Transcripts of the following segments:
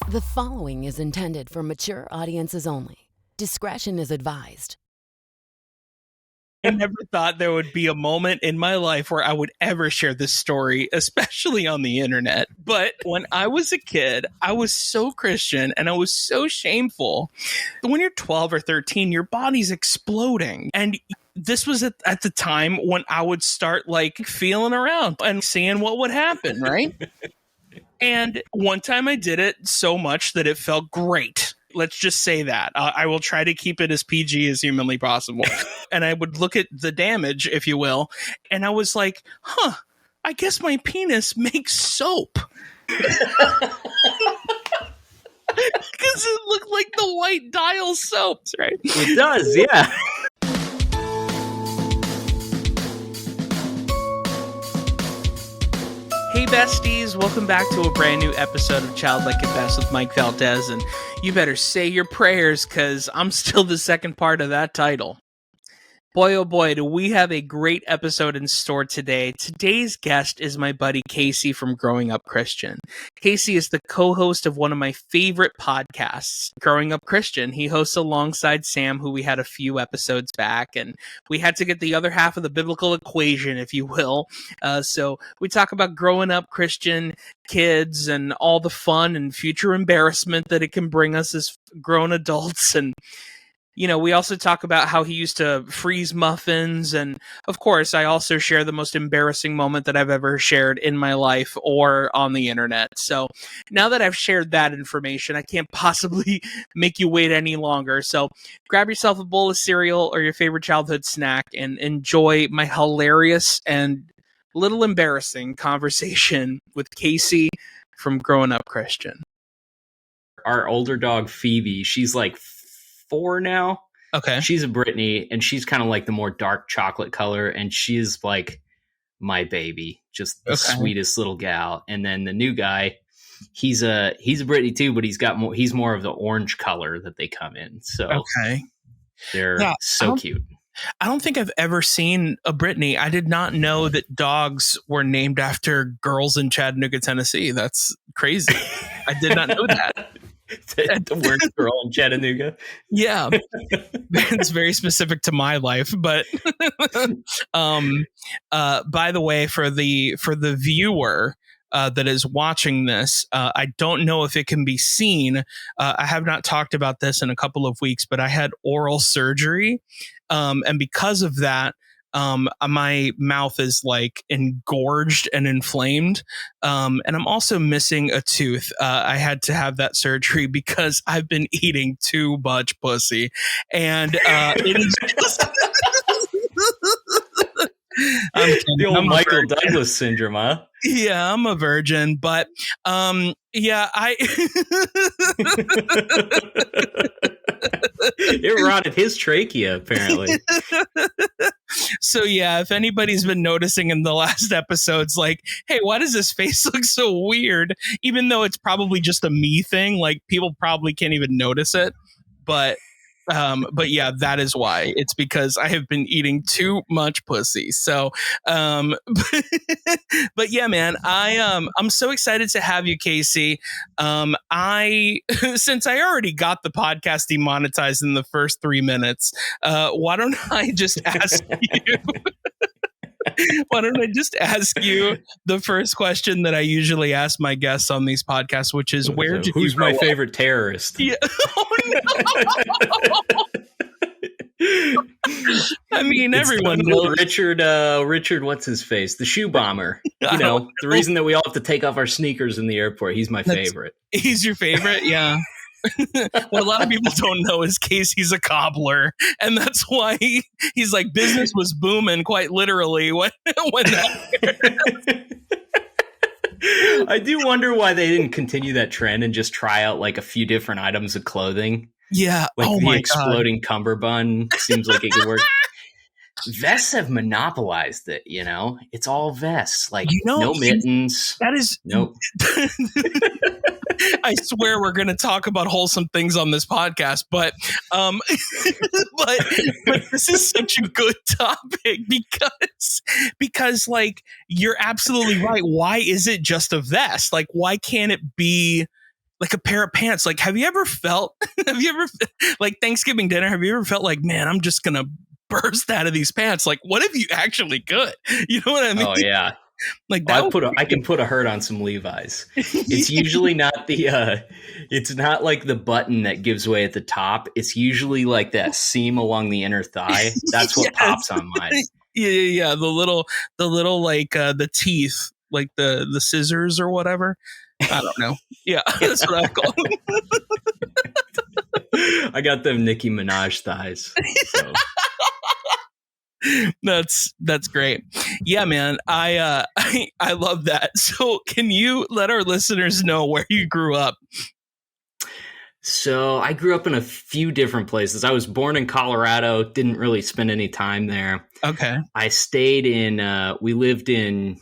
The following is intended for mature audiences only. Discretion is advised. I never thought there would be a moment in my life where I would ever share this story, especially on the internet. But when I was a kid, I was so Christian and I was so shameful. When you're 12 or 13, your body's exploding. And this was at the time when I would start like feeling around and seeing what would happen, right? And one time I did it so much that it felt great. Let's just say that. I will try to keep it as PG as humanly possible. And I would look at the damage, if you will, and I was like, I guess my penis makes soap. Because it looked like the white Dial soaps, right? It does, yeah. Hey besties, welcome back to a brand new episode of Childlike at Best with Mike Valdes, and you better say your prayers because I'm still the second part of that title. Boy, oh boy, do we have a great episode in store today. Today's guest is my buddy Casey from Growing Up Christian. Casey is the co-host of one of my favorite podcasts, Growing Up Christian. He hosts alongside Sam, who we had a few episodes back, and we had to get the other half of the biblical equation, if you will. So we talk about growing up Christian kids and all the fun and future embarrassment that it can bring us as grown adults. And you know, we also talk about how he used to freeze muffins. And of course, I also share the most embarrassing moment that I've ever shared in my life or on the internet. So now that I've shared that information, I can't possibly make you wait any longer. So grab yourself a bowl of cereal or your favorite childhood snack and enjoy my hilarious and little embarrassing conversation with Casey from Growing Up Christian. Our older dog, Phoebe, she's like 4 now. Okay. She's a Brittany, and she's kind of like the more dark chocolate color, and she's like my baby, just the sweetest little gal. And then the new guy, he's a Brittany too, but he's more of the orange color that they come in. So they're so cute. I don't think I've ever seen a Brittany. I did not know that dogs were named after girls in Chattanooga, Tennessee. That's crazy. I did not know that. The word girl in Chattanooga. Yeah. It's very specific to my life. But by the way, for the viewer that is watching this, I don't know if it can be seen. I have not talked about this in a couple of weeks, but I had oral surgery. And because of that, my mouth is like engorged and inflamed. And I'm also missing a tooth. I had to have that surgery because I've been eating too much pussy. And it is just the old Michael Douglas syndrome, huh? Yeah, I'm a virgin, but it rotted his trachea, apparently. So yeah, if anybody's been noticing in the last episodes, like, hey, why does this face look so weird? Even though it's probably just a me thing, like people probably can't even notice it. But yeah, that is why. It's because I have been eating too much pussy. So, but yeah, man, I'm so excited to have you, Casey. Since I already got the podcast demonetized in the first 3 minutes, why don't I just ask you? Why don't I just ask you the first question that I usually ask my guests on these podcasts, which is, who's my favorite terrorist? Yeah. Oh, no. I mean, everyone knows. Richard, what's his face? The shoe bomber. You know, the reason that we all have to take off our sneakers in the airport. He's my favorite. He's your favorite? Yeah. What a lot of people don't know is Casey's a cobbler, and that's why he's like, business was booming quite literally when that I do wonder why they didn't continue that trend and just try out like a few different items of clothing. Yeah. Like the exploding cummerbund seems like it could work. Vests have monopolized it, you know? It's all vests. Like, no mittens. That is... Nope. I swear we're going to talk about wholesome things on this podcast, but this is such a good topic because like, you're absolutely right. Why is it just a vest? Like, why can't it be like a pair of pants. Like, have you ever like Thanksgiving dinner? Have you ever felt like, man, I'm just gonna burst out of these pants? Like, what if you actually could? You know what I mean? Oh yeah. Like that. I can put a hurt on some Levi's. It's usually not it's not like the button that gives way at the top. It's usually like that seam along the inner thigh. That's what pops on mine. Yeah. The little like the teeth, like the scissors or whatever. I don't know. Yeah, that's what I call them. I got them Nicki Minaj thighs. So. That's great. Yeah, man. I love that. So can you let our listeners know where you grew up? So I grew up in a few different places. I was born in Colorado, didn't really spend any time there. Okay. I stayed we lived in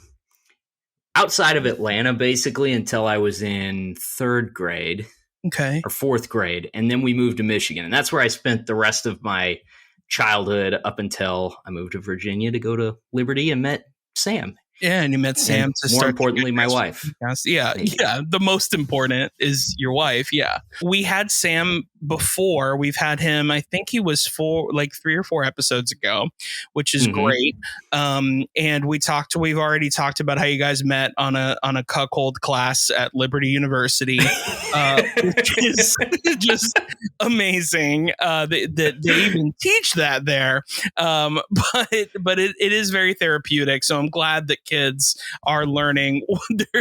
outside of Atlanta basically until I was in 3rd grade. Okay. Or 4th grade. And then we moved to Michigan. And that's where I spent the rest of my childhood up until I moved to Virginia to go to Liberty and met Sam. Yeah, and you met Sam to more start. Importantly, my wife. Yeah. The most important is your wife. Yeah. We had Sam before. We've had him, I think he was 3 or 4 episodes ago, which is great. And we've already talked about how you guys met on a cuckold class at Liberty University, which is just amazing. They even teach that there. But it is very therapeutic. So I'm glad that kids are learning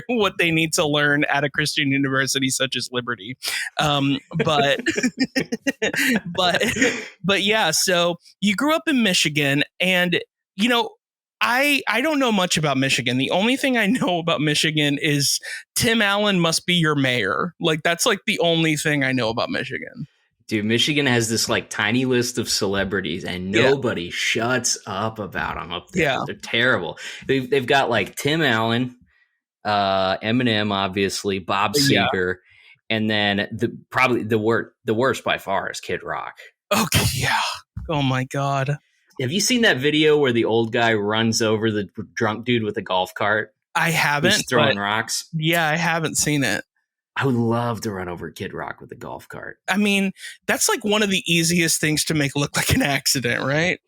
what they need to learn at a Christian university such as Liberty. But yeah, so you grew up in Michigan, and I don't know much about Michigan. The only thing I know about Michigan is Tim Allen must be your mayor. Like, that's like the only thing I know about Michigan. Dude, Michigan has this like tiny list of celebrities, and nobody shuts up about them up there. Yeah. They're terrible. They've got like Tim Allen, Eminem, obviously, Bob Seger, and then the worst by far is Kid Rock. Okay, yeah. Oh my God. Have you seen that video where the old guy runs over the drunk dude with a golf cart? I haven't. He's throwing rocks. Yeah, I haven't seen it. I would love to run over Kid Rock with a golf cart. I mean, that's like one of the easiest things to make look like an accident, right?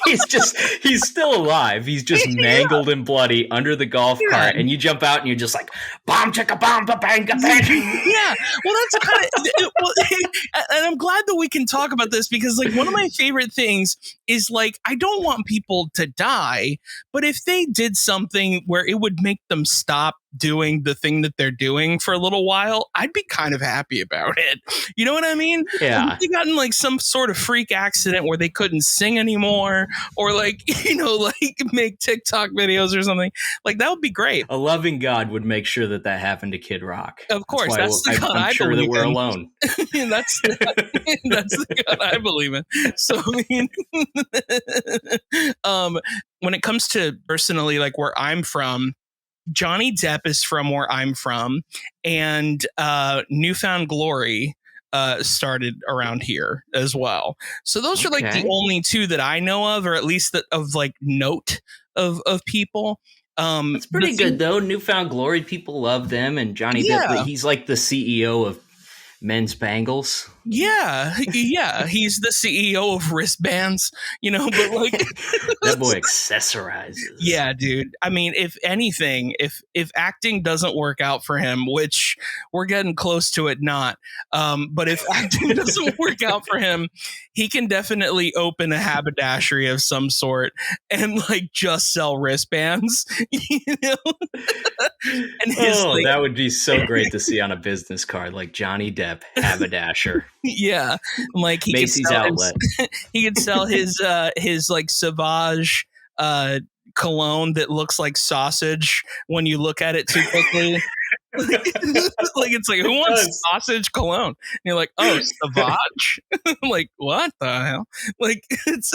He's still alive. He's just mangled and bloody under the golf cart. And you jump out and you're just like, bomb, chicka, bomb, ba, bang, bang. Yeah. Well, that's kind of, and I'm glad that we can talk about this, because like one of my favorite things is like, I don't want people to die, but if they did something where it would make them stop doing the thing that they're doing for a little while, I'd be kind of happy about it. You know what I mean? Yeah. Like, they got in like some sort of freak accident where they couldn't sing anymore, or like, like make TikTok videos or something. Like, that would be great. A loving God would make sure that happened to Kid Rock. Of course, that's the God I sure believe that we're in. alone. that's the God I believe in. So I mean, when it comes to personally, like where I'm from, Johnny Depp is from where I'm from, and Newfound Glory started around here as well. So those are like the only two that I know of, or at least of like note of people. It's pretty good though. Newfound Glory, people love them, and Johnny Depp, he's like the CEO of Men's Bangles. Yeah, he's the CEO of wristbands, but like that boy accessorizes. Yeah, dude. I mean, if anything, if acting doesn't work out for him, which we're getting close to it not, but if acting doesn't work out for him, he can definitely open a haberdashery of some sort and like just sell wristbands, And that would be so great to see on a business card, like Johnny Depp, haberdasher. Yeah, like he Macy's outlet. He could sell his like Sauvage cologne that looks like sausage when you look at it too quickly. Like, it's like, who wants sausage cologne? And you're like, oh, Sauvage. Like, what the hell? Like, it's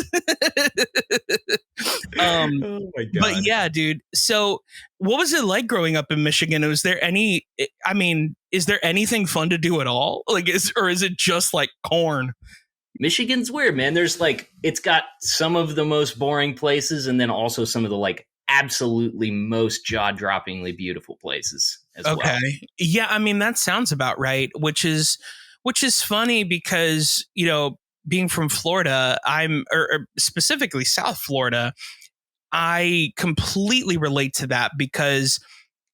oh my God. But yeah, dude. So what was it like growing up in Michigan? Is there anything fun to do at all? Like, is it just like corn? Michigan's weird, man. There's like, it's got some of the most boring places, and then also some of the like absolutely most jaw-droppingly beautiful places as well. Okay. Yeah, I mean, that sounds about right, which is funny because, you know, being from Florida, or specifically South Florida, I completely relate to that because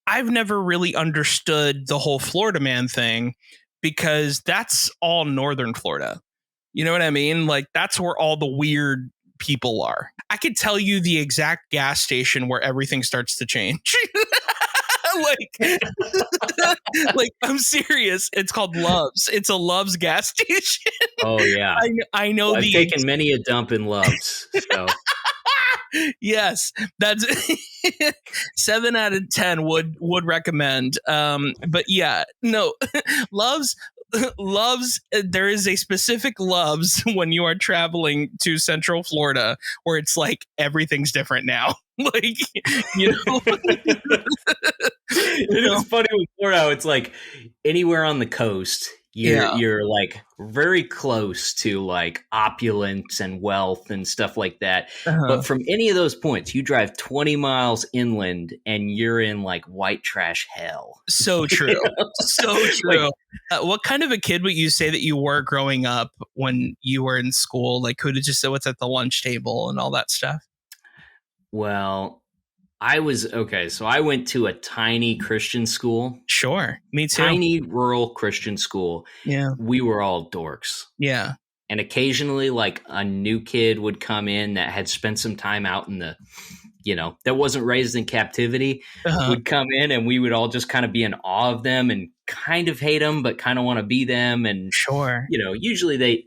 I've never really understood the whole Florida man thing because that's all northern Florida. You know what I mean? Like, that's where all the weird people are. I could tell you the exact gas station where everything starts to change. like I'm serious. It's called Love's. It's a Love's gas station. Oh yeah. I know. I've taken many a dump in Love's. So yes, that's 7 out of 10 would recommend. But yeah, no, Love's, there is a specific Love's when you are traveling to Central Florida where it's like everything's different now. Like, you know. It is funny with Florida. It's like anywhere on the coast, you're like very close to like opulence and wealth and stuff like that. But from any of those points, you drive 20 miles inland and you're in like white trash hell. So true. So true. Like, what kind of a kid would you say that you were growing up when you were in school? Like, who did you say what's at the lunch table and all that stuff? Well, I went to a tiny Christian school. Sure. Me too. Tiny rural Christian school. Yeah. We were all dorks. Yeah. And occasionally like a new kid would come in that had spent some time out in the, you know, that wasn't raised in captivity, would come in and we would all just kind of be in awe of them and kind of hate them, but kind of want to be them. And, sure, you know, usually they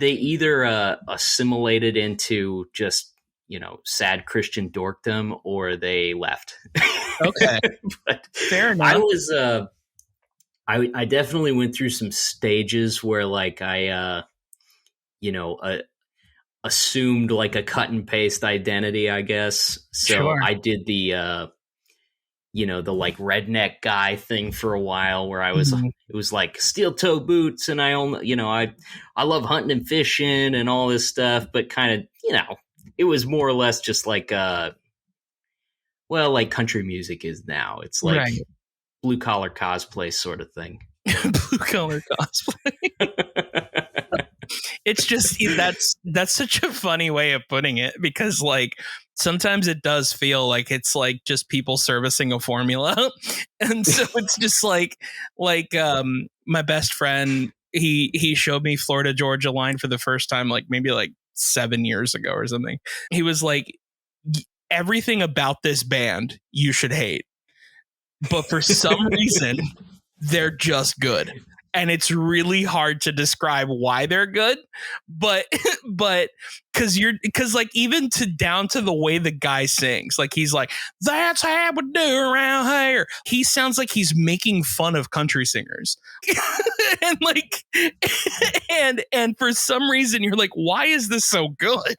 either assimilated into just, you know, sad Christian dorkdom, or they left. Okay. But fair enough. I definitely went through some stages where like I, assumed like a cut and paste identity, I guess. So sure. I did the the like redneck guy thing for a while where I was, it was like steel toe boots. And I only, you know, I love hunting and fishing and all this stuff, but kind of, you know, it was more or less just like, like country music is now. It's like blue collar cosplay sort of thing. Blue collar cosplay. It's just, that's such a funny way of putting it, because like sometimes it does feel like it's like just people servicing a formula. And so it's just like my best friend, he showed me Florida Georgia Line for the first time, like maybe like 7 years ago or something. He was like, everything about this band you should hate, but for some reason they're just good. And it's really hard to describe why they're good, but because like even down to the way the guy sings, like he's like, that's how we do around here. He sounds like he's making fun of country singers. And like, and for some reason you're like, why is this so good?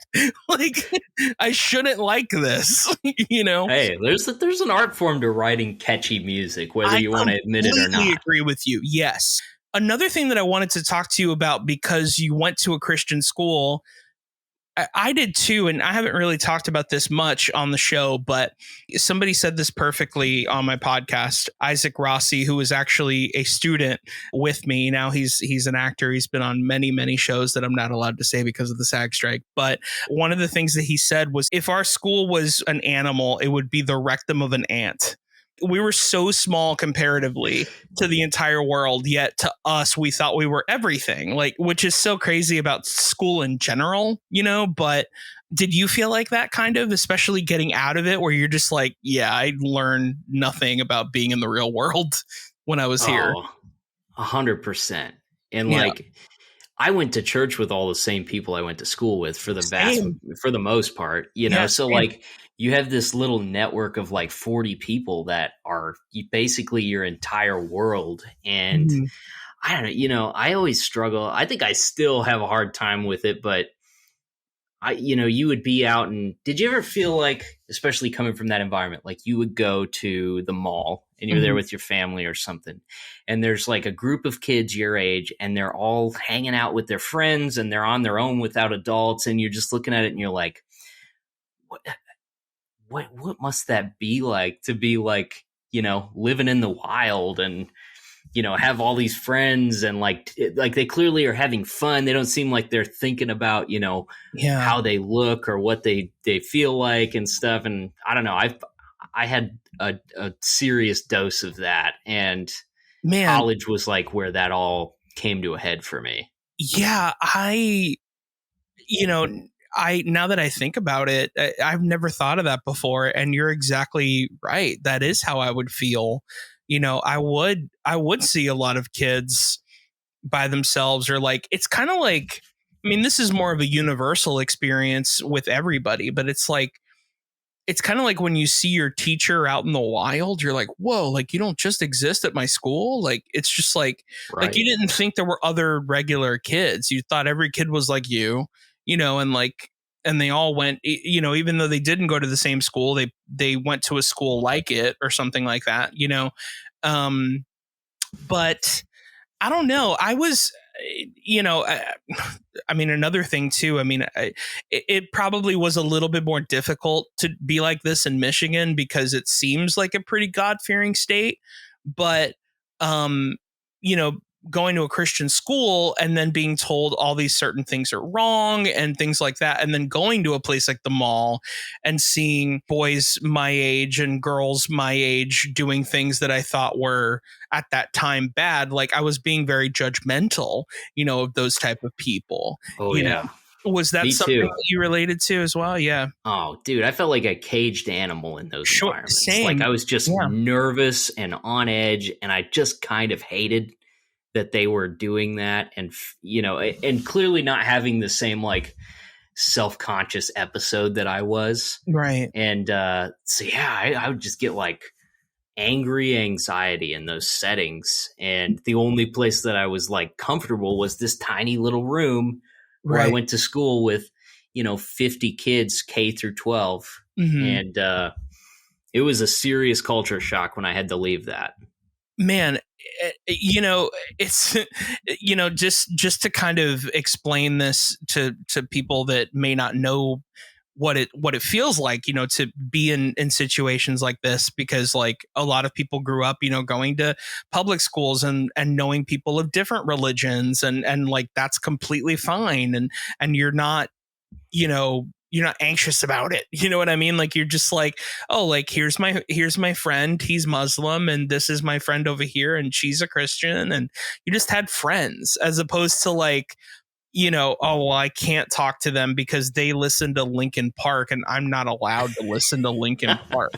Like, I shouldn't like this, you know? Hey, there's an art form to writing catchy music, whether you want to admit it or not. I agree with you. Yes. Another thing that I wanted to talk to you about, because you went to a Christian school, I did too, and I haven't really talked about this much on the show, but somebody said this perfectly on my podcast. Isaac Rossi, who was actually a student with me. Now he's an actor. He's been on many, many shows that I'm not allowed to say because of the SAG strike. But one of the things that he said was, if our school was an animal, it would be the rectum of an ant. We were so small comparatively to the entire world, yet to us, we thought we were everything, like, which is so crazy about school in general, you know. But did you feel like that kind of, especially getting out of it, where you're just like, yeah, I learned nothing about being in the real world when I was here? 100%. And like, I went to church with all the same people I went to school with for the most part, you know. So like, you have this little network of like 40 people that are basically your entire world. And I don't know, you know, I always struggle. I think I still have a hard time with it, but you would be out, and did you ever feel like, especially coming from that environment, like you would go to the mall and you're there with your family or something, and there's like a group of kids your age and they're all hanging out with their friends and they're on their own without adults, and you're just looking at it and you're like, what must that be like to be like, living in the wild and, have all these friends and like they clearly are having fun. They don't seem like they're thinking about, how they look or what they feel like and stuff. And I don't know. I had a serious dose of that, and college was like where that all came to a head for me. Yeah. Now that I think about it, I've never thought of that before. And you're exactly right. That is how I would feel. I would see a lot of kids by themselves, or like, it's kind of like, I mean, this is more of a universal experience with everybody, but it's like, it's kind of like when you see your teacher out in the wild, you're like, whoa, like you don't just exist at my school. Like, it's just like you didn't think there were other regular kids. You thought every kid was like you, and they all went, even though they didn't go to the same school, they went to a school like it or something like that, but I don't know. I was, I mean, another thing too, I mean, it probably was a little bit more difficult to be like this in Michigan because it seems like a pretty God-fearing state, but, going to a Christian school and then being told all these certain things are wrong and things like that. And then going to a place like the mall and seeing boys my age and girls my age doing things that I thought were at that time bad. Like I was being very judgmental, of those type of people. Oh, yeah. Was that Me something too. that you related to as well? Yeah. Oh, dude, I felt like a caged animal in those environments. Same. Like I was just nervous and on edge, and I just kind of hated that they were doing that, and and clearly not having the same like self-conscious episode that I was. Right. And so yeah, I would just get like angry anxiety in those settings, and the only place that I was like comfortable was this tiny little room where I went to school with 50 kids K through 12. And it was a serious culture shock when I had to leave that. Man, it's just to kind of explain this to people that may not know what it feels like, to be in situations like this, because like a lot of people grew up, going to public schools and knowing people of different religions, and like that's completely fine, and you're not anxious about it. You know what I mean? Like you're just like, oh, like here's my friend, he's Muslim, and this is my friend over here, and she's a Christian, and you just had friends, as opposed to like, oh, well, I can't talk to them because they listen to Linkin Park and I'm not allowed to listen to Linkin Park.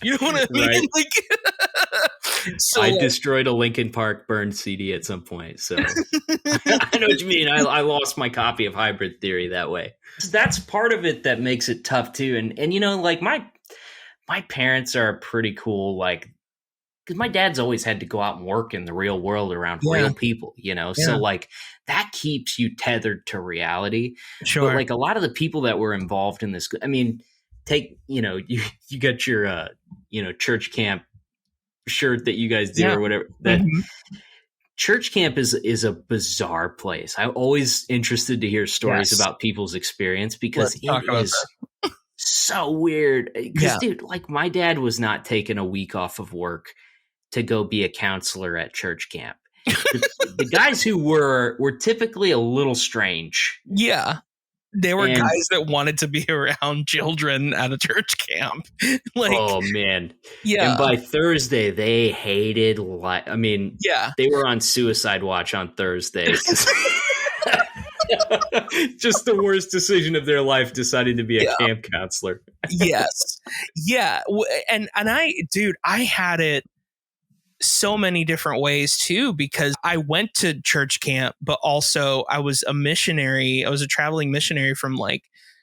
You know what I mean? Right. Like, so I destroyed a Linkin Park burned CD at some point. So I know what you mean. I lost my copy of Hybrid Theory that way. That's part of it that makes it tough too. And like my parents are pretty cool, like, because my dad's always had to go out and work in the real world around real people, so like that keeps you tethered to reality. Sure. But like a lot of the people that were involved in this, I mean, take, you got your, church camp shirt that you guys do or whatever. That church camp is a bizarre place. I'm always interested to hear stories about people's experience, because it is so weird. Because dude, like my dad was not taking a week off of work to go be a counselor at church camp. The guys who were typically a little strange. Yeah. They were guys that wanted to be around children at a church camp. Like, oh man. Yeah. And by Thursday, they hated life. I mean, they were on suicide watch on Thursday. Just the worst decision of their life, deciding to be a camp counselor. Yes. Yeah. And I had it so many different ways too, because I went to church camp, but also I was a missionary. I was a traveling missionary from like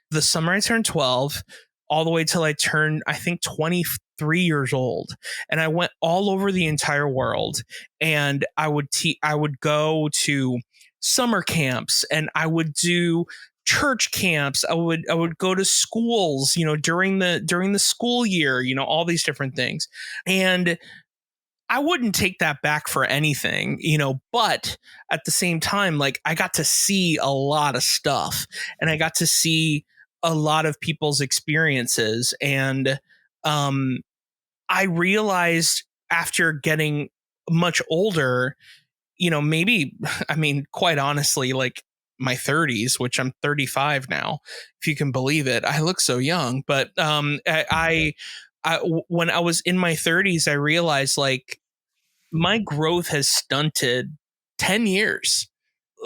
the summer I turned 12 all the way till I turned, I think, 23 years old. And I went all over the entire world, and I would go to summer camps, and I would do church camps. I would go to schools, during the school year, all these different things. And I wouldn't take that back for anything, but at the same time, like I got to see a lot of stuff, and I got to see a lot of people's experiences. And I realized after getting much older, maybe, I mean, quite honestly, like my 30s, which I'm 35 now, if you can believe it. I look so young, but when I was in my 30s, I realized like my growth has stunted 10 years.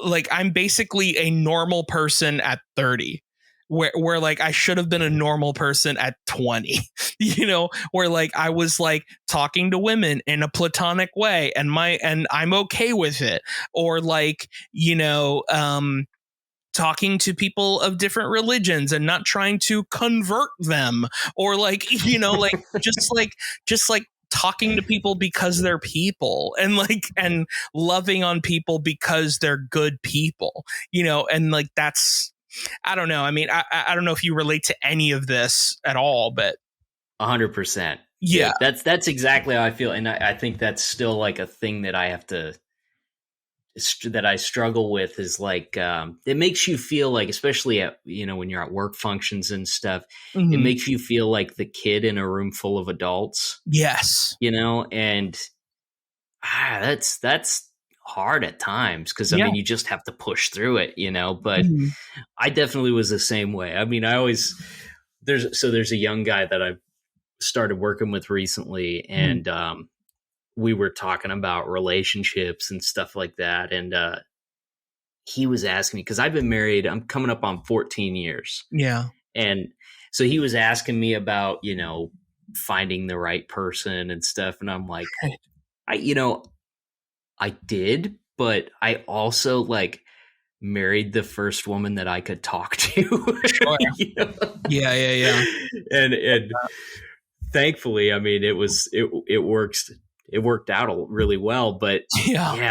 Like I'm basically a normal person at 30. Where like I should have been a normal person at 20, where like I was like talking to women in a platonic way and I'm okay with it. Or like, talking to people of different religions and not trying to convert them, or like, like just like talking to people because they're people, and loving on people because they're good people, and like that's, I don't know. I mean, I don't know if you relate to any of this at all, but 100%. Yeah. That's exactly how I feel. And I think that's still like a thing that I struggle with is like, it makes you feel like, especially at, when you're at work functions and stuff, it makes you feel like the kid in a room full of adults. Yes. And that's hard at times because I mean you just have to push through it, but I definitely was the same way. I mean, there's a young guy that I've started working with recently, and we were talking about relationships and stuff like that, and he was asking me, because I've been married, I'm coming up on 14 years, and so he was asking me about finding the right person and stuff, and I'm like, I did, but I also like married the first woman that I could talk to. Sure. Yeah. And thankfully, I mean, it worked out really well, but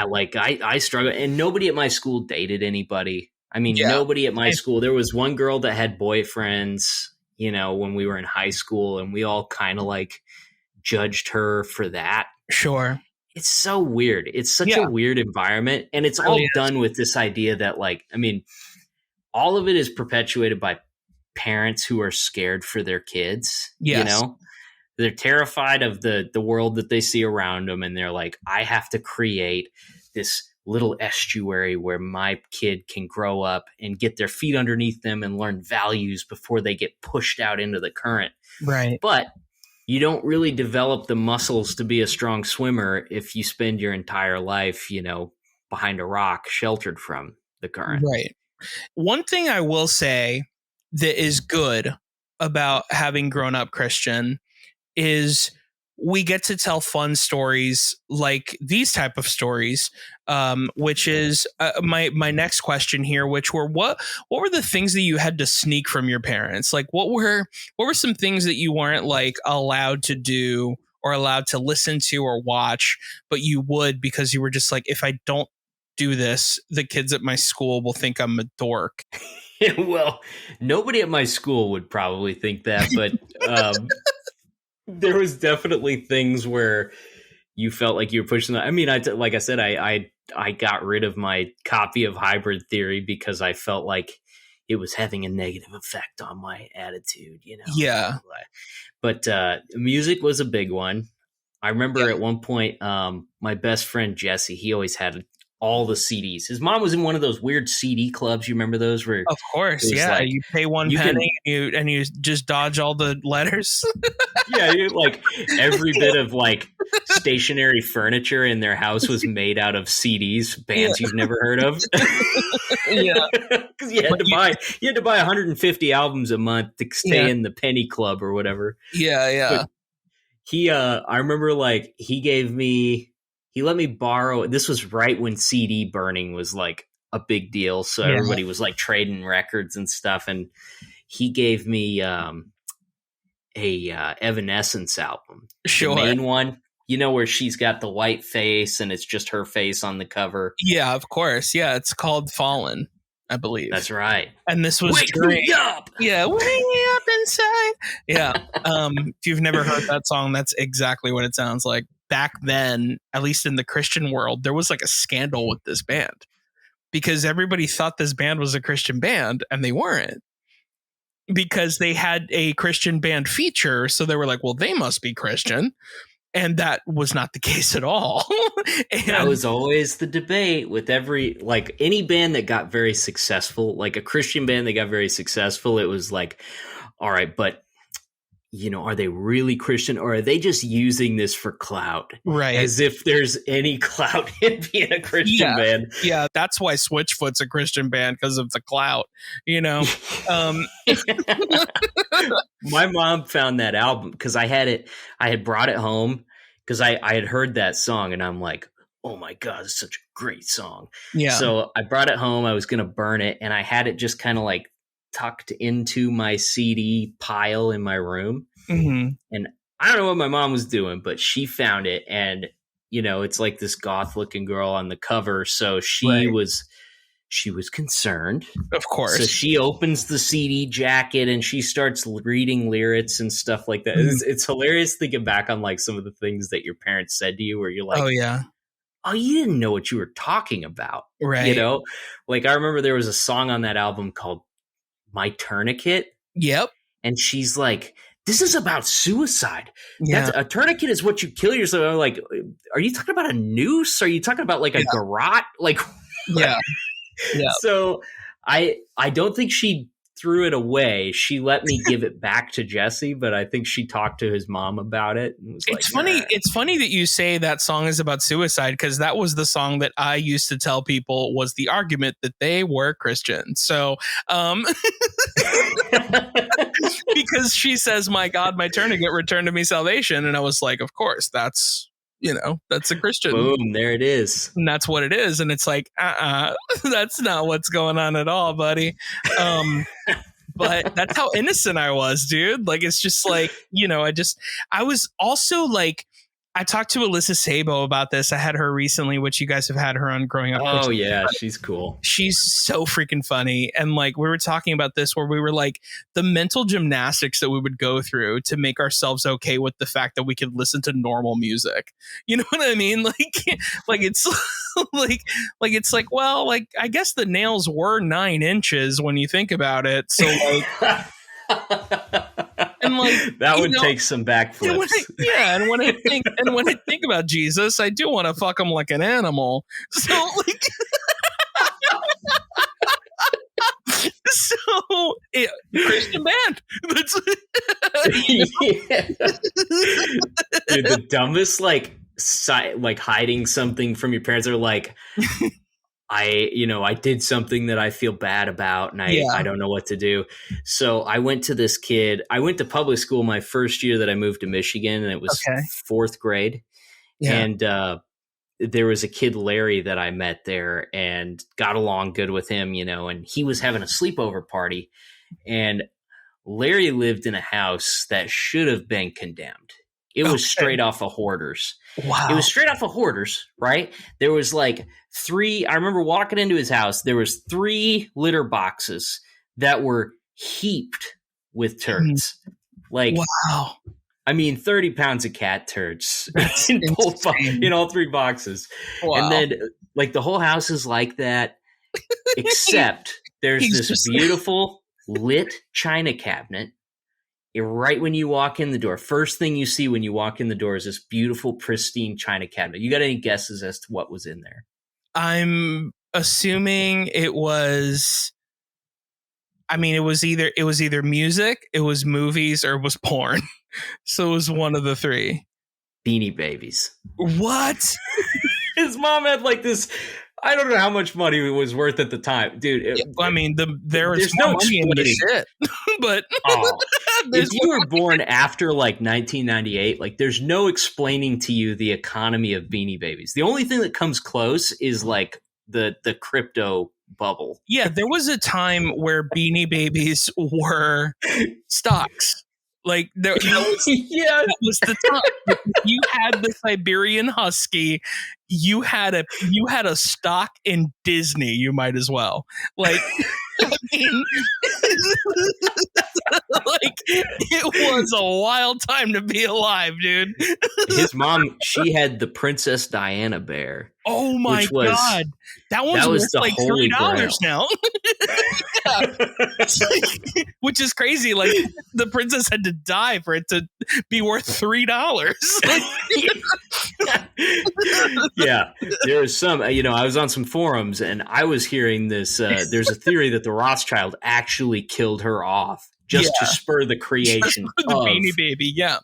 like I struggle, and nobody at my school dated anybody. I mean, nobody at my school. There was one girl that had boyfriends, when we were in high school, and we all kind of like judged her for that. Sure. It's so weird. It's such a weird environment. And it's all done with this idea that, like, I mean, all of it is perpetuated by parents who are scared for their kids. Yes. They're terrified of the world that they see around them. And they're like, I have to create this little estuary where my kid can grow up and get their feet underneath them and learn values before they get pushed out into the current. Right. But you don't really develop the muscles to be a strong swimmer if you spend your entire life, behind a rock, sheltered from the current. Right. One thing I will say that is good about having grown up Christian is we get to tell fun stories like these type of stories, which is my next question here, which were what were the things that you had to sneak from your parents? Like what were some things that you weren't like allowed to do or allowed to listen to or watch, but you would because you were just like, if I don't do this, the kids at my school will think I'm a dork. Well, nobody at my school would probably think that, but there was definitely things where you felt like you were pushing. I mean, like I said, I got rid of my copy of Hybrid Theory because I felt like it was having a negative effect on my attitude, Yeah. But music was a big one. I remember at one point, my best friend Jesse, he always had all the CDs. His mom was in one of those weird CD clubs. You remember those? Where of course, like, you pay one penny and you just dodge all the letters. Yeah, like every bit of like stationary furniture in their house was made out of CDs, bands you've never heard of. Yeah, because you had to buy 150 albums a month to stay in the penny club or whatever. Yeah. But I remember like he let me borrow. This was right when CD burning was like a big deal, so everybody was like trading records and stuff. And he gave me a Evanescence album, sure, the main one. Where she's got the white face and it's just her face on the cover. Yeah, of course. Yeah, it's called Fallen, I believe. That's right. And this was Wake me up. Yeah, wake me up inside. Yeah. If you've never heard that song, that's exactly what it sounds like. Back then, at least in the Christian world, there was like a scandal with this band because everybody thought this band was a Christian band and they weren't. because they had a Christian band feature. So they were like, well, they must be Christian. And that was not the case at all. And that was always the debate with any band that got very successful, like a Christian band that got very successful. It was like, all right, but are they really Christian, or are they just using this for clout? Right. As if there's any clout in being a Christian band. Yeah. That's why Switchfoot's a Christian band, because of the clout, My mom found that album because I had brought it home because I had heard that song and I'm like, oh my God, it's such a great song. Yeah. So I brought it home. I was going to burn it, and I had it just kind of like tucked into my CD pile in my room. Mm-hmm. And I don't know what my mom was doing, but she found it, and it's like this goth looking girl on the cover. So she was concerned, of course. So she opens the CD jacket and she starts reading lyrics and stuff like that. Mm-hmm. It's hilarious thinking back on like some of the things that your parents said to you, where you're like, oh yeah, oh, you didn't know what you were talking about, right? Like I remember there was a song on that album called My Tourniquet. Yep. And she's like, this is about suicide. Yeah. A tourniquet is what you kill yourself. I'm like, are you talking about a noose? Are you talking about like a garrote? Like, yeah. Yeah. So I don't think she threw it away. She let me give it back to Jesse, but I think she talked to his mom about it. And was it's funny. Nah. It's funny that you say that song is about suicide, because that was the song that I used to tell people was the argument that they were Christian. So, because she says, "My God, my tourniquet, return to me salvation," and I was like, "Of course, that's." That's a Christian. Boom, there it is. And that's what it is. And it's like, that's not what's going on at all, buddy. But that's how innocent I was, dude. Like, it's just like, I was also like, I talked to Alyssa Sabo about this. I had her recently, which you guys have had her on Growing Up. Oh, yeah. She's cool. She's so freaking funny. And like, we were talking about this where we were like, the mental gymnastics that we would go through to make ourselves okay with the fact that we could listen to normal music. You know what I mean? Like it's it's like, well, like, I guess the nails were 9 inches when you think about it. So like, and like that would take some backflips. And when I think about Jesus, I do want to fuck him like an animal. So like, Christian band. That's Dude, the dumbest like hiding something from your parents are like, I did something that I feel bad about, and I don't know what to do. So I went to public school my first year that I moved to Michigan, and it was 4th grade. Yeah. And there was a kid, Larry, that I met there and got along good with him, and he was having a sleepover party, and Larry lived in a house that should have been condemned. It was straight off of Hoarders. Wow. It was straight off of Hoarders, right? There was like 3, I remember walking into his house, there was 3 litter boxes that were heaped with turds. Like, wow. I mean, 30 pounds of cat turds in all 3 boxes. Wow. And then like the whole house is like that, except there's this beautiful lit china cabinet. Right when you walk in the door, first thing you see when you walk in the door is this beautiful, pristine china cabinet. You got any guesses as to what was in there? I'm assuming it was either music, it was movies, or it was porn. So it was one of the 3. Beanie Babies. What? His mom had like this. I don't know how much money it was worth at the time, dude. There's no money in this shit. But if you were born after like 1998, like there's no explaining to you the economy of Beanie Babies. The only thing that comes close is like the crypto bubble. Yeah, there was a time where Beanie Babies were stocks. Like that was the time. You had the Siberian Husky. You had a stock in Disney. You might as well. Like, I mean, like it was a wild time to be alive, dude. His mom, she had the Princess Diana bear. Oh my God, that was worth like $30 now. It's like, which is crazy. Like the princess had to die for it to be worth $3. Yeah, there's some, I was on some forums and I was hearing this. There's a theory that the Rothschild actually killed her off just to spur the creation of the Beanie Baby. Yeah,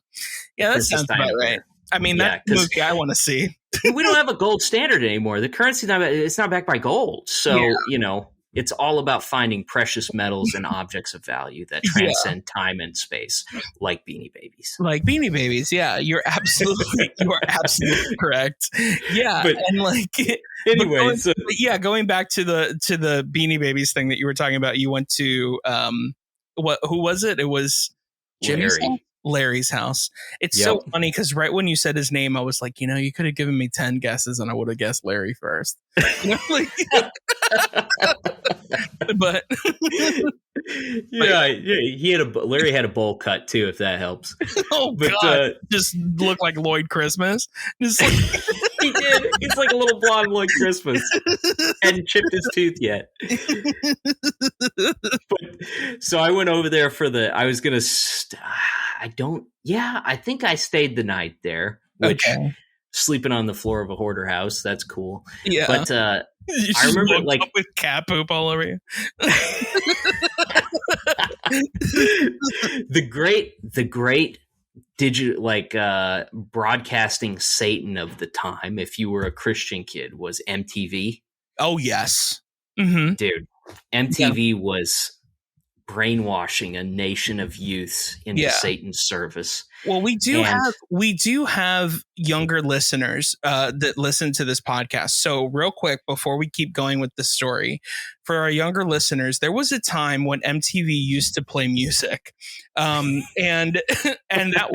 that sounds about right. I mean, that's the movie I want to see. We don't have a gold standard anymore. The currency it's not backed by gold, so it's all about finding precious metals and objects of value that transcend time and space, like Beanie Babies. Like Beanie Babies, yeah, you are absolutely correct. Yeah, anyway, going back to the Beanie Babies thing that you were talking about, you went to who was it? It was Larry's house. It's so funny because right when you said his name, I was like, you could have given me 10 guesses and I would have guessed Larry first. But Larry had a bowl cut too, if that helps. Oh, but, God, just looked like Lloyd Christmas. Just like he did. He's like a little blonde Lloyd Christmas. Hadn't chipped his tooth yet. So I went over there I think I stayed the night there, which sleeping on the floor of a hoarder house, that's cool. Yeah. But I remember up with cat poop all over you. the great digital broadcasting Satan of the time, if you were a Christian kid, was MTV. Oh yes. Mm-hmm. Dude, MTV was brainwashing a nation of youths into Satan's service. Well, we do have younger listeners that listen to this podcast. So real quick, before we keep going with the story, for our younger listeners, there was a time when MTV used to play music. And that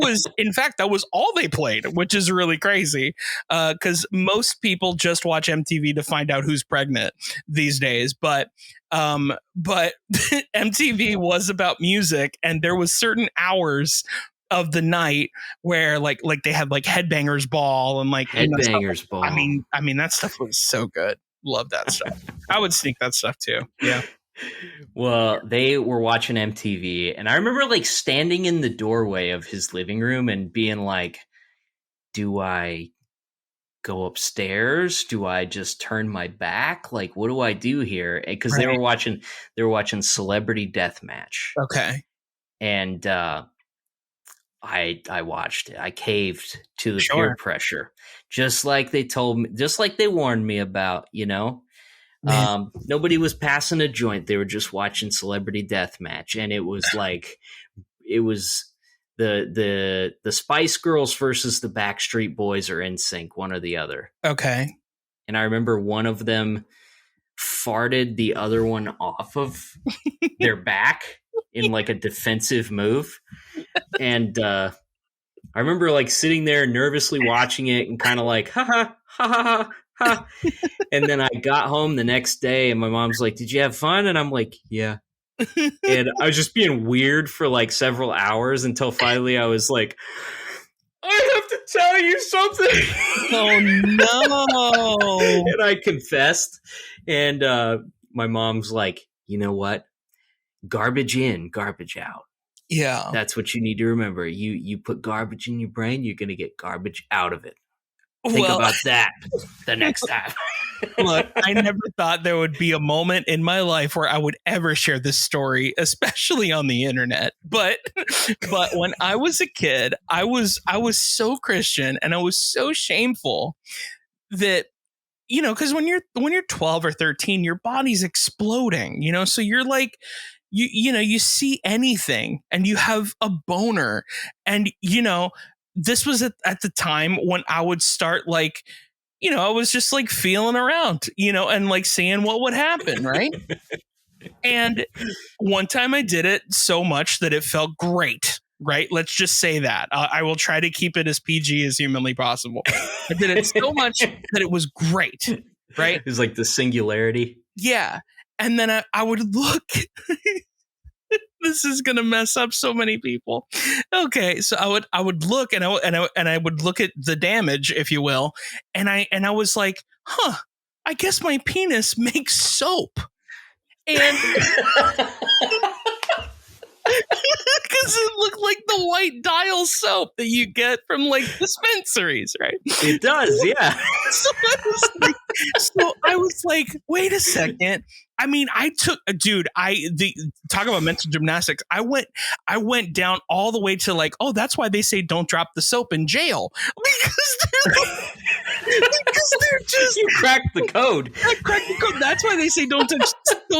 was all they played, which is really crazy. Cause most people just watch MTV to find out who's pregnant these days. But MTV was about music, and there was certain hours of the night where like they had like Headbangers Ball and like Headbangers Ball. I mean that stuff was so good. Love that stuff. I would sneak that stuff too. Yeah. Well, they were watching MTV, and I remember like standing in the doorway of his living room and being like, do I go upstairs? Do I just turn my back? Like, what do I do here? Because they were watching Celebrity Deathmatch. Okay. And I watched it. I caved to the peer pressure, just like they told me, just like they warned me about. Nobody was passing a joint. They were just watching Celebrity Deathmatch, and it was like the Spice Girls versus the Backstreet Boys or NSYNC, one or the other. Okay. And I remember one of them farted the other one off of their back in like a defensive move. And I remember like sitting there nervously watching it and kind of like, ha ha ha ha ha. And then I got home the next day and my mom's like, did you have fun? And I'm like, yeah. And I was just being weird for like several hours until finally I was like, I have to tell you something. Oh no. And I confessed. And my mom's like, you know what? Garbage in, garbage out. Yeah. That's what you need to remember. You put garbage in your brain, you're going to get garbage out of it. Think about that the next time. Look, I never thought there would be a moment in my life where I would ever share this story, especially on the internet. But when I was a kid, I was so Christian and I was so shameful that, because when you're 12 or 13, your body's exploding, so you're like, you see anything and you have a boner, and this was at the time when I would start like, I was just like feeling around, and like seeing what would happen. Right. And one time I did it so much that it felt great. Right. Let's just say that. I will try to keep it as PG as humanly possible. I did it so much that it was great. Right. It was like the singularity. Yeah. And then I would look. This is gonna mess up so many people. Okay, so I would look and I would look at the damage, if you will, and I was like, I guess my penis makes soap. And because it looked like the white Dial soap that you get from like dispensaries, right? It does, yeah. So I was like, wait a second. I mean, talk about mental gymnastics. I went down all the way to like, oh, that's why they say don't drop the soap in jail, because they're just, you cracked the code. I cracked the code. That's why they say don't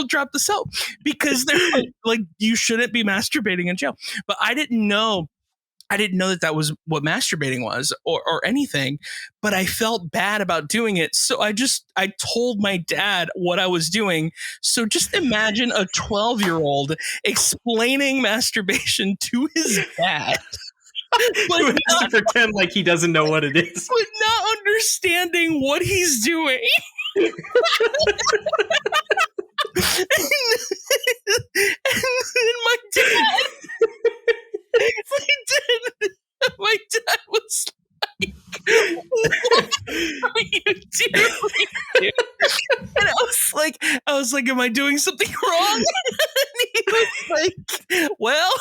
drop the soap, because they're like you shouldn't be masturbating in jail. But I didn't know that was what masturbating was or anything, but I felt bad about doing it. So I told my dad what I was doing. So just imagine a 12-year-old explaining masturbation to his dad. But he has to pretend like he doesn't know what it is. But not understanding what he's doing. And then my dad was like, what are you doing? And I was like, am I doing something wrong? And he was like, well,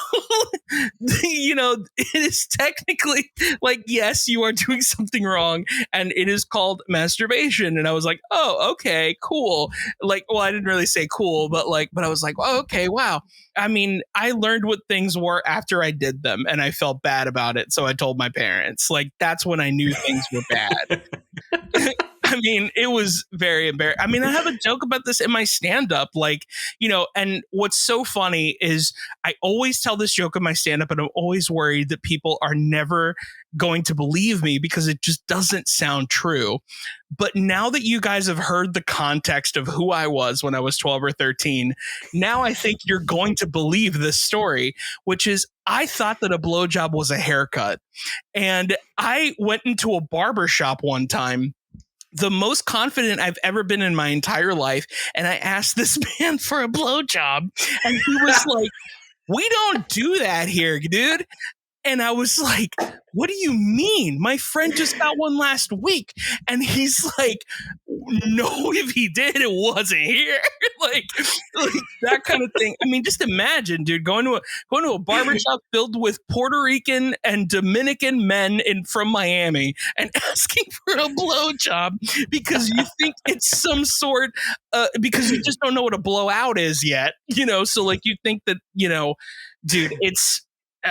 it is technically like, yes, you are doing something wrong, and it is called masturbation. And I was like, oh, okay, cool. Like, well, I didn't really say cool, but I was like, oh, okay, wow. I mean, I learned what things were after I did them, and I felt bad about it. So I told my parents. Like, that's when I knew things were bad. I mean, it was very embarrassing. I mean, I have a joke about this in my stand-up, and what's so funny is I always tell this joke in my stand-up, and I'm always worried that people are never going to believe me because it just doesn't sound true. But now that you guys have heard the context of who I was when I was 12 or 13, now I think you're going to believe this story, which is I thought that a blowjob was a haircut. And I went into a barber shop one time, the most confident I've ever been in my entire life. And I asked this man for a blowjob, and he was like, we don't do that here, dude. And I was like, what do you mean? My friend just got one last week. And he's like, no, if he did, it wasn't here. like that kind of thing. I mean, just imagine, dude, going to a barbershop filled with Puerto Rican and Dominican men from Miami and asking for a blowjob because you think it's some sort, because you just don't know what a blowout is yet, So like you think that, dude, it's,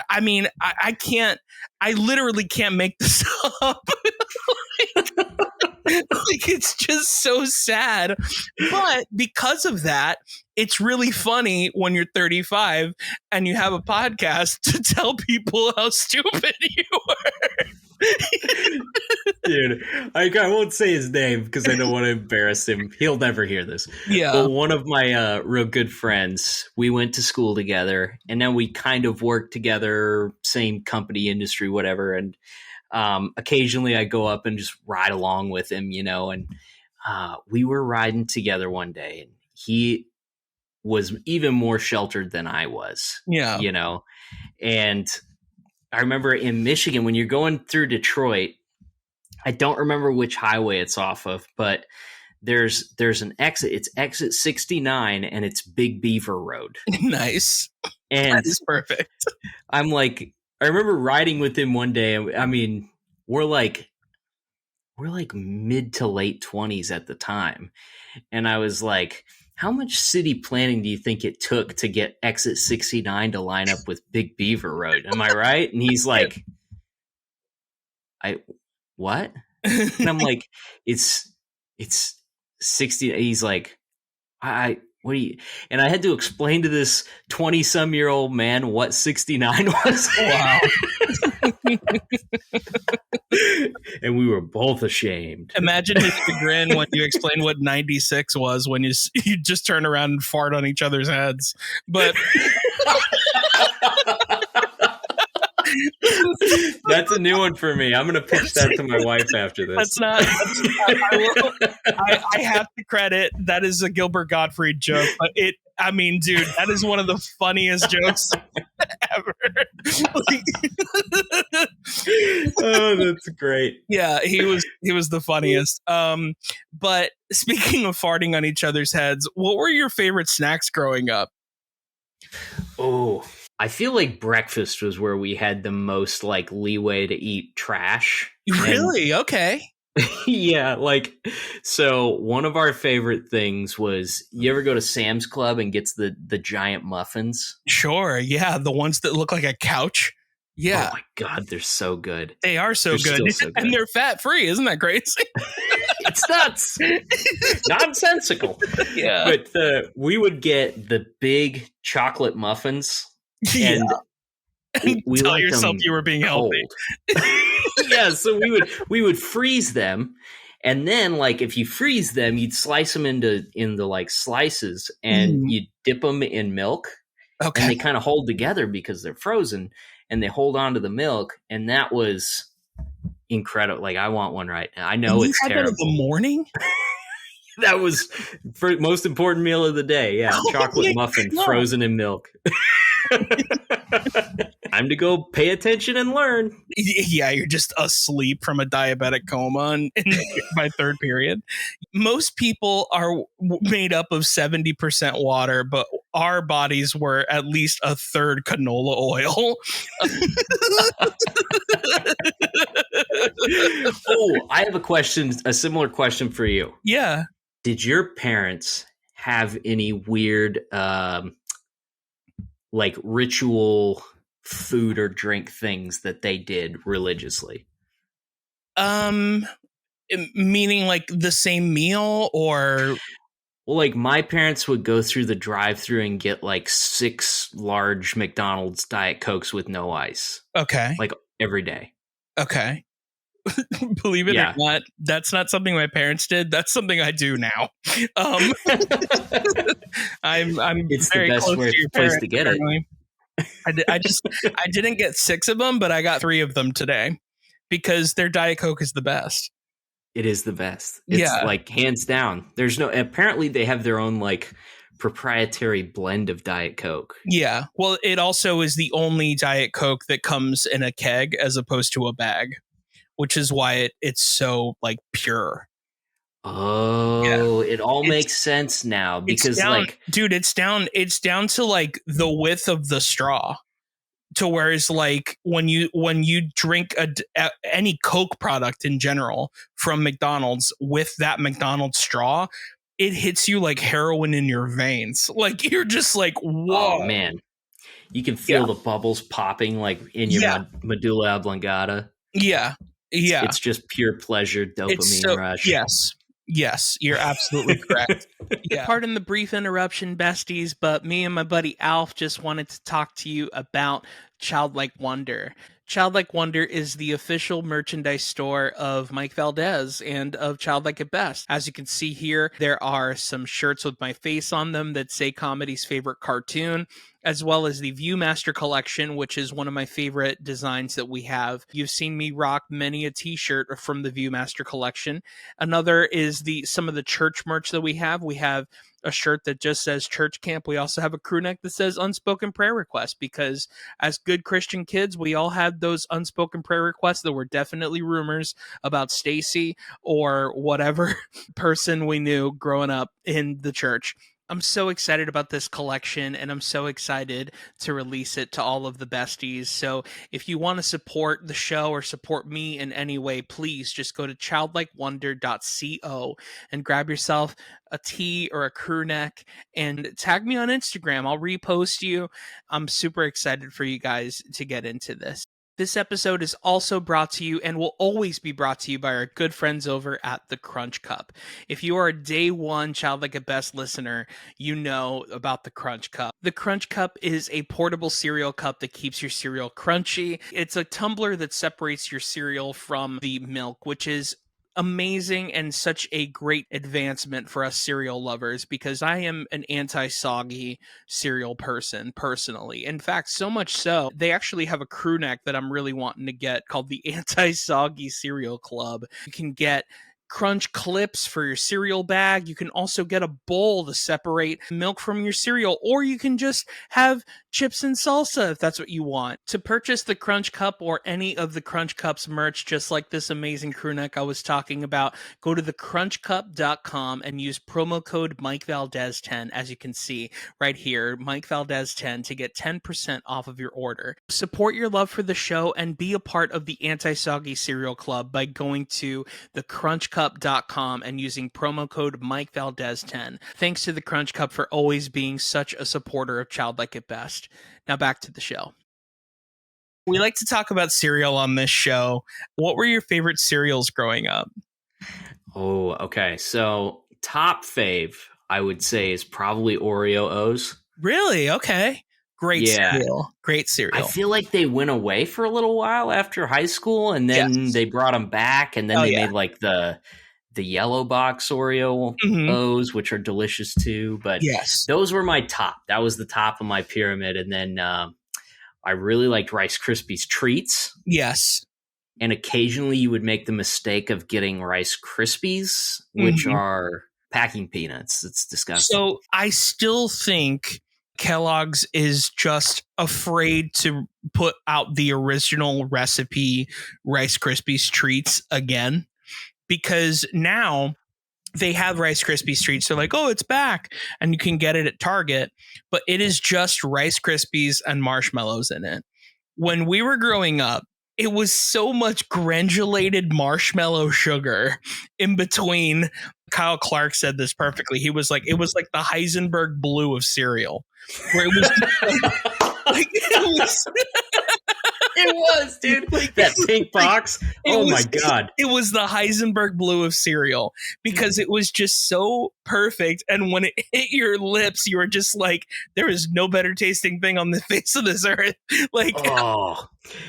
I mean, I literally can't make this up. Like, it's just so sad. But because of that, it's really funny when you're 35 and you have a podcast to tell people how stupid you were. Dude, I won't say his name because I don't want to embarrass him. He'll never hear this. Yeah. But one of my real good friends, we went to school together, and then we kind of worked together, same company, industry, whatever. And occasionally I go up and just ride along with him, and we were riding together one day, and he was even more sheltered than I was. Yeah. And I remember in Michigan, when you're going through Detroit, I don't remember which highway it's off of, but there's an exit. It's exit 69, and it's Big Beaver Road. Nice. And that is perfect. I'm like, I remember riding with him one day. I mean, we're like mid to late 20s at the time. And I was like, how much city planning do you think it took to get exit 69 to line up with Big Beaver Road? Am I right? And he's like, what? And I'm like, it's 60. He's like, what do you, and I had to explain to this 20-some-year-old man what 69 was. Wow. And we were both ashamed. Imagine his chagrin when you explain what 96 was, when you just turn around and fart on each other's heads. But that's a new one for me. I'm going to pitch that to my wife after this. I have to credit, that is a Gilbert Gottfried joke, but I mean, dude, that is one of the funniest jokes ever. Oh, that's great. Yeah, he was the funniest. But speaking of farting on each other's heads, what were your favorite snacks growing up? Oh, I feel like breakfast was where we had the most like leeway to eat trash. Really? Okay. Yeah, like, so one of our favorite things was, you ever go to Sam's Club and gets the giant muffins? Sure. Yeah, the ones that look like a couch. Yeah. Oh my God, they're so good. They are so They're good. still so good. And they're fat free. Isn't that crazy? It's nuts. Nonsensical. Yeah. But we would get the big chocolate muffins, and we tell liked yourself them you were being cold. healthy. Yeah, so we would freeze them, and then like if you freeze them, you'd slice them into like slices, and you'd dip them in milk. Okay. And they kind of hold together because they're frozen, and they hold on to the milk, and that was incredible. Like, I want one right now. I know it's terrible. That in the morning? That was the most important meal of the day. Yeah, chocolate muffin frozen in milk. Time to go pay attention and learn. Yeah, you're just asleep from a diabetic coma by third period. Most people are made up of 70% water, but our bodies were at least a third canola oil. Oh, I have a similar question for you. Yeah. Did your parents have any weird like ritual food or drink things that they did religiously? Meaning like the same meal, or? Well, like my parents would go through the drive-thru and get like 6 large McDonald's Diet Cokes with no ice. Okay. Like every day. Okay. Believe it or not, that's not something my parents did. That's something I do now. I'm it's very the best close to your place parents, to get apparently. I didn't get 6 of them, but I got 3 of them today because their Diet Coke is the best. It is the best. It's like hands down. Apparently they have their own like proprietary blend of Diet Coke. Yeah. Well, it also is the only Diet Coke that comes in a keg as opposed to a bag, which is why it's so like pure. Oh, it all makes sense now because it's down to like the width of the straw, to whereas like when you drink any Coke product in general from McDonald's with that McDonald's straw, it hits you like heroin in your veins. Like you're just like, whoa, oh, man. You can feel the bubbles popping like in your medulla oblongata. Yeah. Yeah. It's just pure pleasure, dopamine rush. Yes, you're absolutely correct. Yeah. Pardon the brief interruption, besties, but me and my buddy Alf just wanted to talk to you about Childlike Wonder. Childlike Wonder is the official merchandise store of Mike Valdes and of Childlike at Best. As you can see here, there are some shirts with my face on them that say Comedy's favorite cartoon, as well as the Viewmaster collection, which is one of my favorite designs that we have. You've seen me rock many a t-shirt from the Viewmaster collection. Another is some of the church merch that we have. We have a shirt that just says church camp. We also have a crew neck that says unspoken prayer request, because as good Christian kids, we all had those unspoken prayer requests that were definitely rumors about Stacy or whatever person we knew growing up in the church. I'm so excited about this collection, and I'm so excited to release it to all of the besties. So if you want to support the show or support me in any way, please just go to childlikewonder.co and grab yourself a tee or a crew neck and tag me on Instagram. I'll repost you. I'm super excited for you guys to get into this. This episode is also brought to you and will always be brought to you by our good friends over at the Crunch Cup. If you are a day one Childlike at Best listener, you know about the Crunch Cup. The Crunch Cup is a portable cereal cup that keeps your cereal crunchy. It's a tumbler that separates your cereal from the milk, which is amazing and such a great advancement for us cereal lovers, because I am an anti-soggy cereal person personally. In fact, so much so, they actually have a crew neck that I'm really wanting to get called the Anti-Soggy Cereal Club. You can get Crunch clips for your cereal bag. You can also get a bowl to separate milk from your cereal, or you can just have chips and salsa if that's what you want. To purchase the Crunch Cup or any of the Crunch Cups merch, just like this amazing crew neck I was talking about, go to thecrunchcup.com and use promo code Mike Valdes 10, as you can see right here, Mike Valdes 10, to get 10% off of your order. Support your love for the show and be a part of the Anti-Soggy Cereal Club by going to thecrunchcup.com and using promo code Mike Valdes 10. Thanks to the Crunch Cup for always being such a supporter of Childlike at Best. Now back to the show. We like to talk about cereal on this show. What were your favorite cereals growing up? Oh, okay. So top fave, I would say, is probably Oreo O's. Really? Okay. Great cereal. Great cereal. I feel like they went away for a little while after high school, and then they brought them back, and then they made like the yellow box Oreo O's, which are delicious too. But those were my top. That was the top of my pyramid. And then I really liked Rice Krispies Treats. Yes. And occasionally you would make the mistake of getting Rice Krispies, which are packing peanuts. It's disgusting. So I still think Kellogg's is just afraid to put out the original recipe Rice Krispies Treats again, because now they have Rice Krispies Treats. They're like, oh, it's back, and you can get it at Target, but it is just Rice Krispies and marshmallows in it. When we were growing up, it was so much granulated marshmallow sugar in between. Kyle Clark said this perfectly. He was like, it was like the Heisenberg blue of cereal, where it was it was, dude. Like, that pink box. My God. It was the Heisenberg blue of cereal because it was just so perfect. And when it hit your lips, you were just like, there is no better tasting thing on the face of this earth. Like,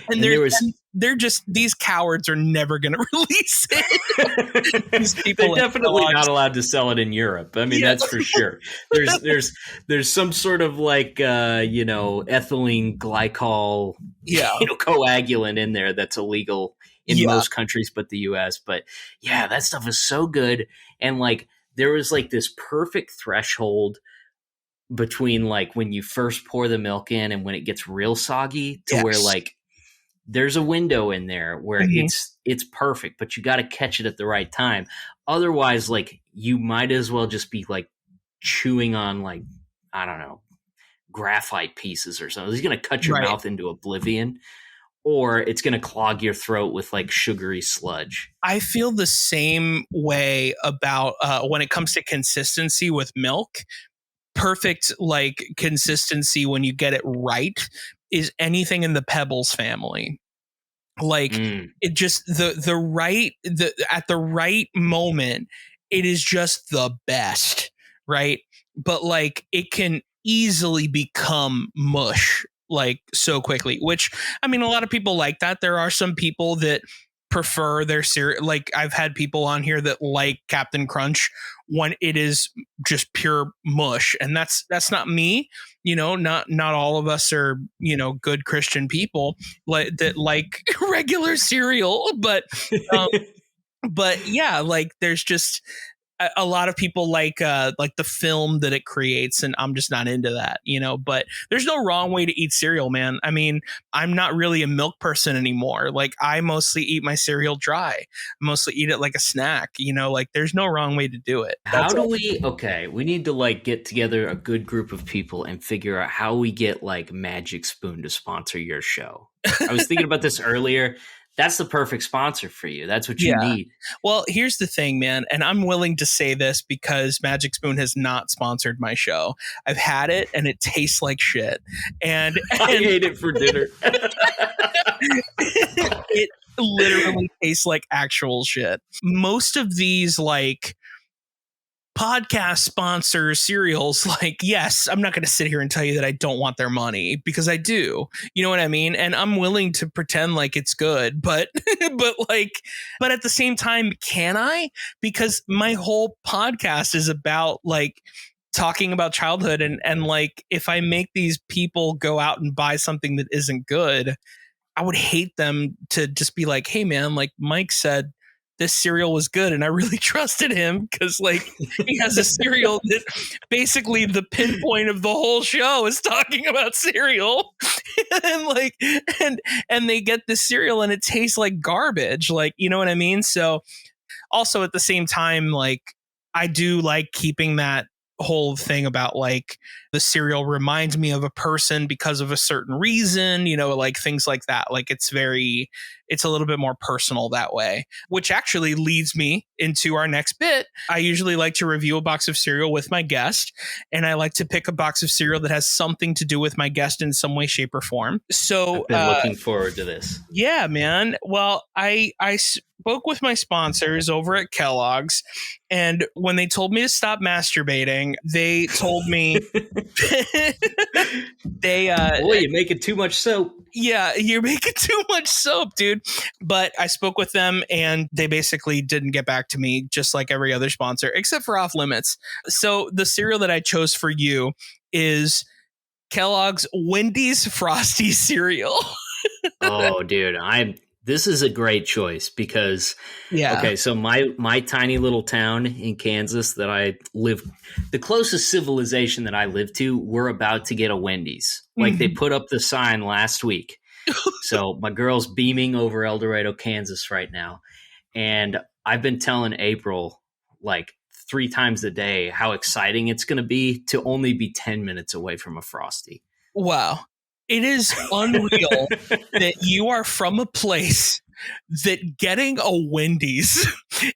and they're just, these cowards are never going to release it. These people they're definitely not allowed to sell it in Europe. I mean, that's for sure. There's some sort of like, ethylene glycol, coagulant in there that's illegal in most countries but the US. But yeah, that stuff is so good. And like, there was like this perfect threshold between like when you first pour the milk in and when it gets real soggy to where like there's a window in there where it's perfect, but you got to catch it at the right time. Otherwise, like, you might as well just be like chewing on like, I don't know, graphite pieces or something. It's going to cut your mouth into oblivion, or it's going to clog your throat with like sugary sludge. I feel the same way about when it comes to consistency with milk. Perfect like consistency when you get it right is anything in the Pebbles family. Like it just at the right moment, it is just the best, right? But like it can easily become mush like so quickly, which I mean, a lot of people like that. There are some people that prefer their cereal. Like I've had people on here that like Captain Crunch when it is just pure mush, and that's not me. Not all of us are good Christian people that like regular cereal, but but yeah, like there's just a lot of people like the film that it creates, and I'm just not into that, but there's no wrong way to eat cereal, man. I mean, I'm not really a milk person anymore. Like I mostly eat my cereal dry. I mostly eat it like a snack, like there's no wrong way to do it. We need to like get together a good group of people and figure out how we get like Magic Spoon to sponsor your show. I was thinking about this earlier. That's the perfect sponsor for you. That's what you need. Well, here's the thing, man. And I'm willing to say this because Magic Spoon has not sponsored my show. I've had it and it tastes like shit. And I ate it for dinner. It literally tastes like actual shit. Most of these like podcast sponsors cereals, like, yes, I'm not going to sit here and tell you that I don't want their money, because I do. You know what I mean? And I'm willing to pretend like it's good, but but at the same time, can I? Because my whole podcast is about like talking about childhood, and like if I make these people go out and buy something that isn't good, I would hate them to just be like, hey man, like Mike said this cereal was good, and I really trusted him because like he has a cereal that basically the pinpoint of the whole show is talking about cereal. And like and they get this cereal and it tastes like garbage, like, you know what I mean? So also at the same time, like I do like keeping that whole thing about like the cereal reminds me of a person because of a certain reason, you know, like things like that. Like it's a little bit more personal that way, which actually leads me into our next bit. I usually like to review a box of cereal with my guest, and I like to pick a box of cereal that has something to do with my guest in some way, shape, or form. So I've been looking forward to this. Yeah, man. Well, I spoke with my sponsors over at Kellogg's, and when they told me to stop masturbating, they told me boy, you're making too much soap. Yeah, you're making too much soap, dude. But I spoke with them and they basically didn't get back to me, just like every other sponsor, except for Off Limits. So the cereal that I chose for you is Kellogg's Wendy's Frosty cereal. Oh, dude, this is a great choice because, okay, so my tiny little town in Kansas that I live, the closest civilization that I live to, we're about to get a Wendy's. Like they put up the sign last week. So my girl's beaming over El Dorado, Kansas right now. And I've been telling April like 3 times a day how exciting it's going to be to only be 10 minutes away from a Frosty. Wow. It is unreal that you are from a place that getting a Wendy's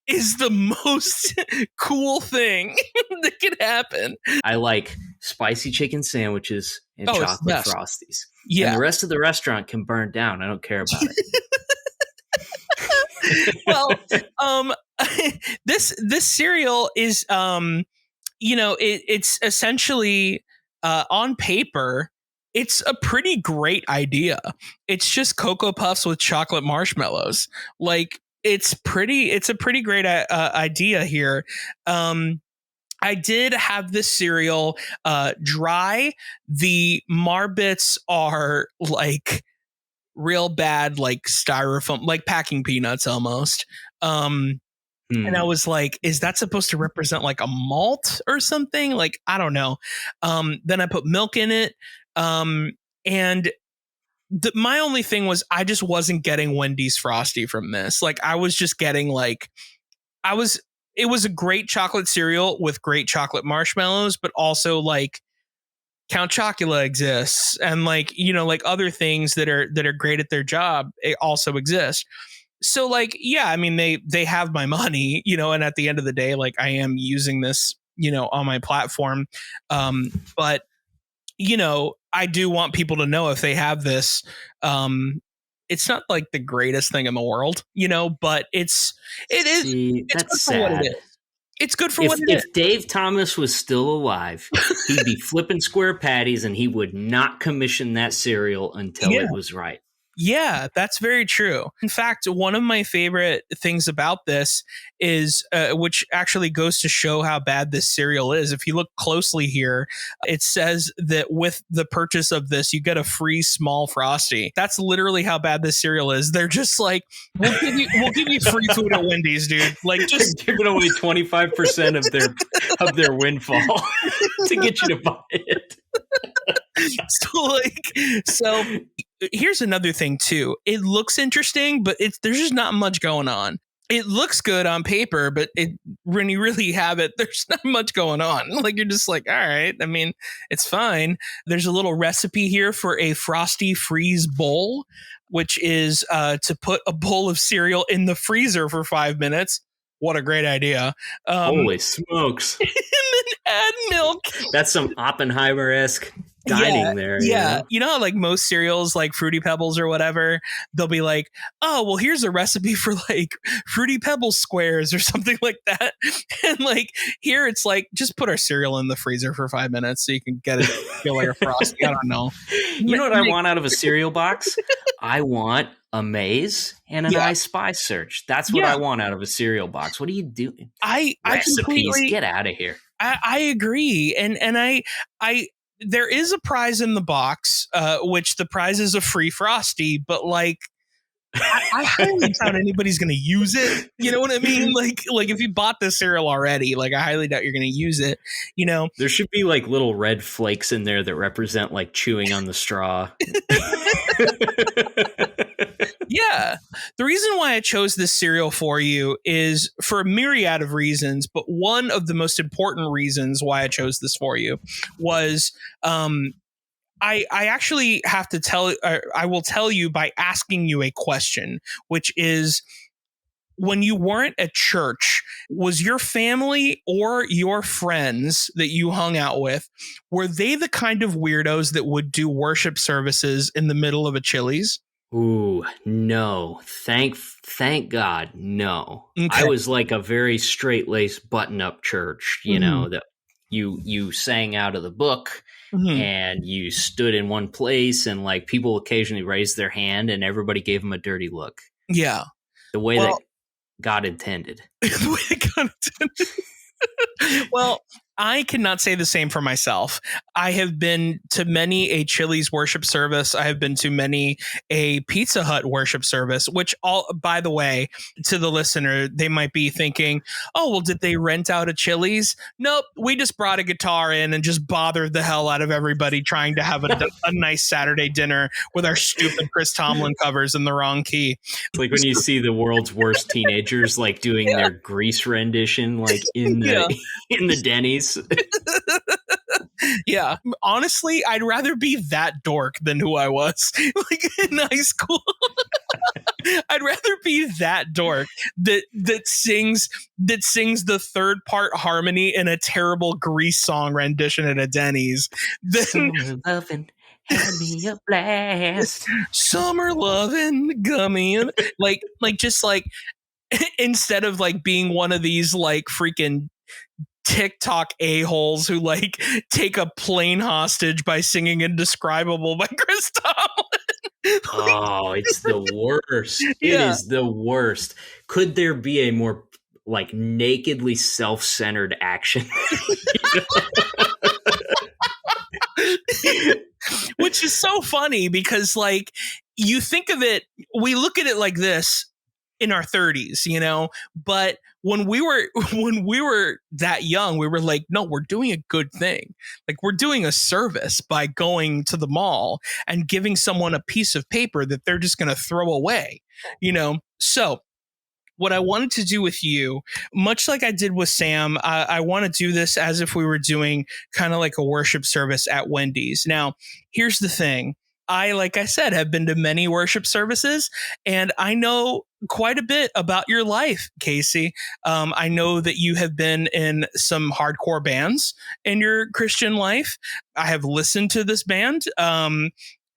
is the most cool thing that could happen. I like spicy chicken sandwiches and chocolate Frosties. Yeah. And the rest of the restaurant can burn down. I don't care about it. Well, this cereal is, you know, it's essentially on paper, it's a pretty great idea. It's just Cocoa Puffs with chocolate marshmallows. Like it's a pretty great idea here. I did have this cereal dry. The Marbits are like real bad, like styrofoam, like packing peanuts almost. And I was like, is that supposed to represent like a malt or something? Like, I don't know. Then I put milk in it. And my only thing was I just wasn't getting Wendy's Frosty from this. Like I was just getting like, it was a great chocolate cereal with great chocolate marshmallows, but also like Count Chocula exists. And like, you know, like other things that are great at their job, it also exist. So like, yeah, I mean, they have my money, you know, and at the end of the day, like I am using this, you know, on my platform. But you know, I do want people to know if they have this, it's not like the greatest thing in the world, you know, but it is. It's that's good sad. for what it is. It's good for what it is. If Dave Thomas was still alive, he'd be flipping square patties and he would not commission that cereal until it was right. Yeah, that's very true. In fact, one of my favorite things about this is, which actually goes to show how bad this cereal is. If you look closely here, it says that with the purchase of this, you get a free small Frosty. That's literally how bad this cereal is. They're just like, we'll give you free food at Wendy's, dude. Like just giving away 25% of their windfall to get you to buy it. So here's another thing too. It looks interesting, but there's just not much going on. It looks good on paper, but when you really have it, there's not much going on. Like you're just like, all right. I mean, it's fine. There's a little recipe here for a Frosty freeze bowl, which is to put a bowl of cereal in the freezer for 5 minutes. What a great idea. Holy smokes. And then add milk. That's some Oppenheimer-esque dining there. Yeah. You know, like most cereals, like Fruity Pebbles or whatever, they'll be like, oh, well, here's a recipe for like Fruity Pebbles squares or something like that. And like here, it's like, just put our cereal in the freezer for 5 minutes so you can get it, feel like a Frosty. I don't know. You know what I want out of a cereal box? I want a maze and an I Spy search. That's what I want out of a cereal box. What are you doing? Recipes, get out of here. I agree. And I there is a prize in the box, which the prize is a free Frosty, but like I highly doubt anybody's going to use it. You know what I mean? Like if you bought this cereal already, like I highly doubt you're going to use it. You know, there should be like little red flakes in there that represent like chewing on the straw. Yeah. The reason why I chose this cereal for you is for a myriad of reasons, but one of the most important reasons why I chose this for you was I actually have to I will tell you by asking you a question, which is, when you weren't at church, was your family or your friends that you hung out with, were they the kind of weirdos that would do worship services in the middle of a Chili's? Ooh, no. Thank God, no. Okay. I was like a very straight-laced button-up church, you know, that you sang out of the book. And you stood in one place, and like people occasionally raised their hand and everybody gave them a dirty look. Yeah. The way that God intended. The way that God intended. Well, I cannot say the same for myself. I have been to many a Chili's worship service. I have been to many a Pizza Hut worship service, which all, by the way, to the listener, they might be thinking, oh, well, did they rent out a Chili's? Nope. We just brought a guitar in and just bothered the hell out of everybody trying to have a nice Saturday dinner with our stupid Chris Tomlin covers in the wrong key. It's like when you see the world's worst teenagers like doing their Grease rendition, like in the Denny's. Yeah, honestly, I'd rather be that dork than who I was like in high school. I'd rather be that dork that sings the third part harmony in a terrible Grease song rendition at a Denny's. Summer loving, had me a blast. Summer loving, gummy, like just like instead of like being one of these like freaking TikTok a-holes who like take a plane hostage by singing Indescribable by Chris Tomlin. Oh, it's the worst. It is the worst. Could there be a more like nakedly self-centered action? Which is so funny because like you think of it, we look at it like this in our 30s, you know, but when we were that young, we were like, no, we're doing a good thing. Like we're doing a service by going to the mall and giving someone a piece of paper that they're just going to throw away, you know? So what I wanted to do with you, much like I did with Sam, I want to do this as if we were doing kind of like a worship service at Wendy's. Now, here's the thing. Like I said, have been to many worship services, and I know quite a bit about your life, Casey. I know that you have been in some hardcore bands in your Christian life. I have listened to this band.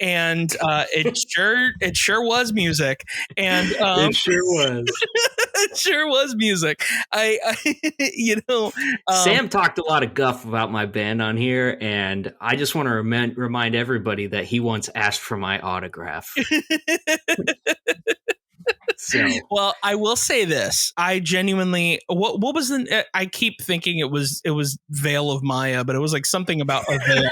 And it sure was music, and it sure was. It sure was music. I you know, Sam talked a lot of guff about my band on here, and I just want to remind everybody that he once asked for my autograph. So. Well, I will say this. I genuinely, what was the, I keep thinking it was Veil of Maya, but it was like something about a veil.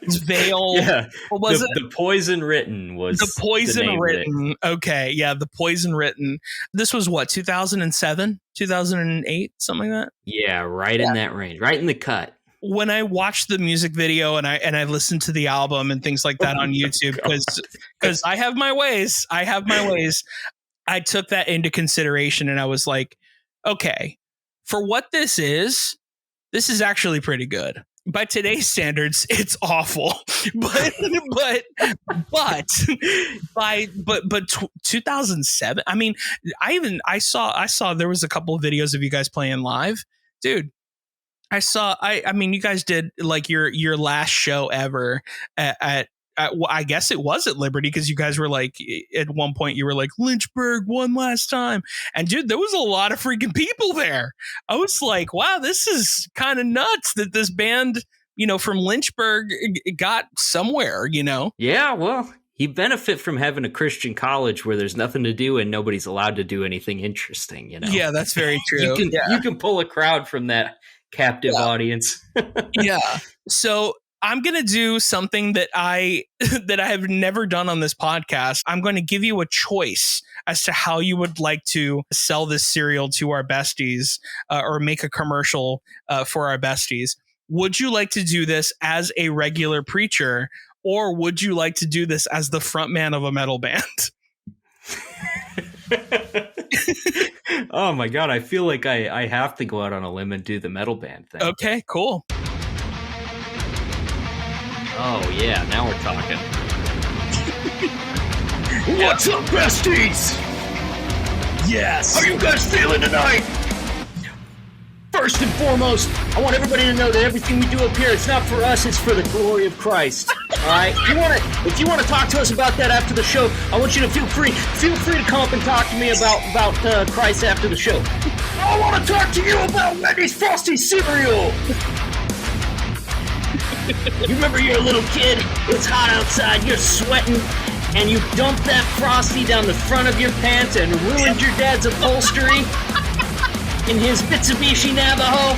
It's Veil. Yeah. What was it? The Poison Written was the Poison Written. Okay. Yeah. The Poison Written. This was what, 2007, 2008, something like that? Yeah. Right in that range, right in the cut. When I watched the music video and I listened to the album and things like that on YouTube, because I have my ways. I took that into consideration and I was like, okay, for what this is actually pretty good. By today's standards, it's awful. But 2007, I mean, I saw there was a couple of videos of you guys playing live. Dude, I mean, you guys did like your last show ever at I guess it was at Liberty, because you guys were like, at one point you were like, Lynchburg one last time. And dude, there was a lot of freaking people there. I was like, wow, this is kind of nuts that this band, you know, from Lynchburg got somewhere, you know? Yeah, well, you benefit from having a Christian college where there's nothing to do and nobody's allowed to do anything interesting, you know? Yeah, that's very true. You can pull a crowd from that captive audience. Yeah. So I'm going to do something that I have never done on this podcast. I'm going to give you a choice as to how you would like to sell this cereal to our besties or make a commercial for our besties. Would you like to do this as a regular preacher, or would you like to do this as the frontman of a metal band? Oh my God. I feel like I have to go out on a limb and do the metal band thing. Okay, cool. Oh yeah, now we're talking. What's up, besties? Yes. How you guys feeling tonight? First and foremost, I want everybody to know that everything we do up here, it's not for us, it's for the glory of Christ. All right? If you want to talk to us about that after the show, I want you to feel free to come up and talk to me about Christ after the show. I want to talk to you about Wendy's Frosty cereal. You remember you're a little kid, it's hot outside, you're sweating, and you dumped that Frosty down the front of your pants and ruined your dad's upholstery in his Mitsubishi Navajo?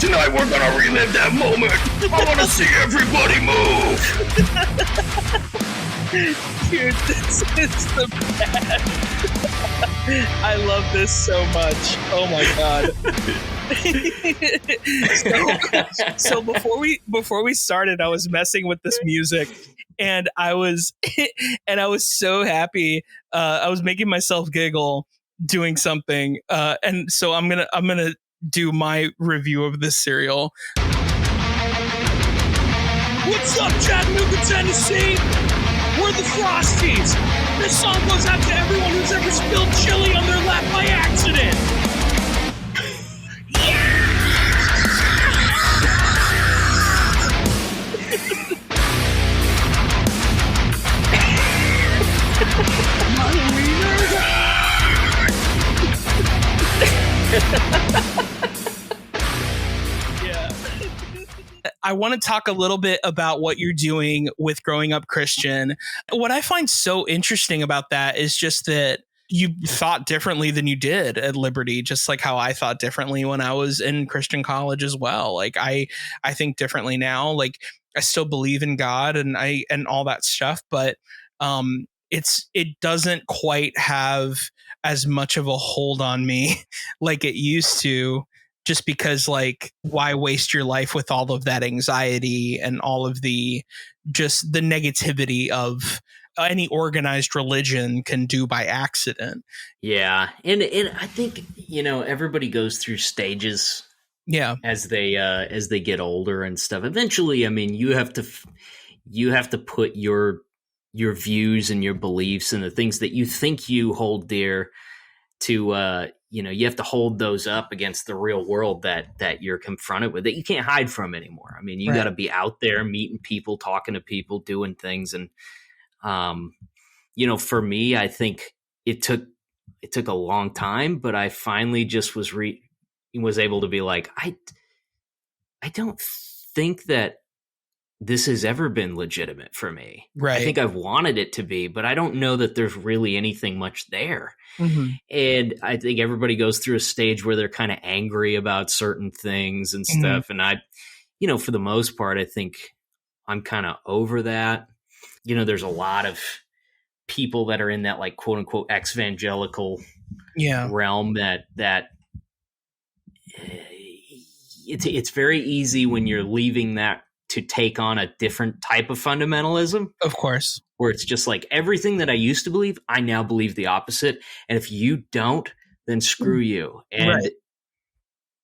Tonight we're gonna relive that moment. I want to see everybody move. Dude, this is the best. I love this so much. Oh my God. So before we started, I was messing with this music, and I was so happy. I was making myself giggle doing something, and so I'm gonna do my review of this cereal. What's up, Chattanooga, Tennessee? We're the Frosties. This song goes out to everyone who's ever spilled chili on their lap by accident. Yeah. I want to talk a little bit about what you're doing with Growing Up Christian. What I find so interesting about that is just that you thought differently than you did at Liberty, just like how I thought differently when I was in Christian college as well. Like I think differently now. Like I still believe in God and all that stuff, but it doesn't quite have as much of a hold on me like it used to, just because, like, why waste your life with all of that anxiety and all of the negativity of any organized religion can do by accident. Yeah. And I think, everybody goes through stages. Yeah. As they get older and stuff. Eventually, I mean, you have to put your views and your beliefs and the things that you think you hold dear to, you have to hold those up against the real world that you're confronted with, that you can't hide from anymore. I mean, you got to be out there meeting people, talking to people, doing things. And, for me, I think it took a long time, but I finally just was able to be like, I don't think that this has ever been legitimate for me. Right. I think I've wanted it to be, but I don't know that there's really anything much there. Mm-hmm. And I think everybody goes through a stage where they're kind of angry about certain things and stuff. Mm-hmm. And I, for the most part, I think I'm kind of over that. There's a lot of people that are in that, like, quote unquote evangelical realm that it's very easy when you're leaving that to take on a different type of fundamentalism. Of course. Where it's just like, everything that I used to believe, I now believe the opposite. And if you don't, then screw you. And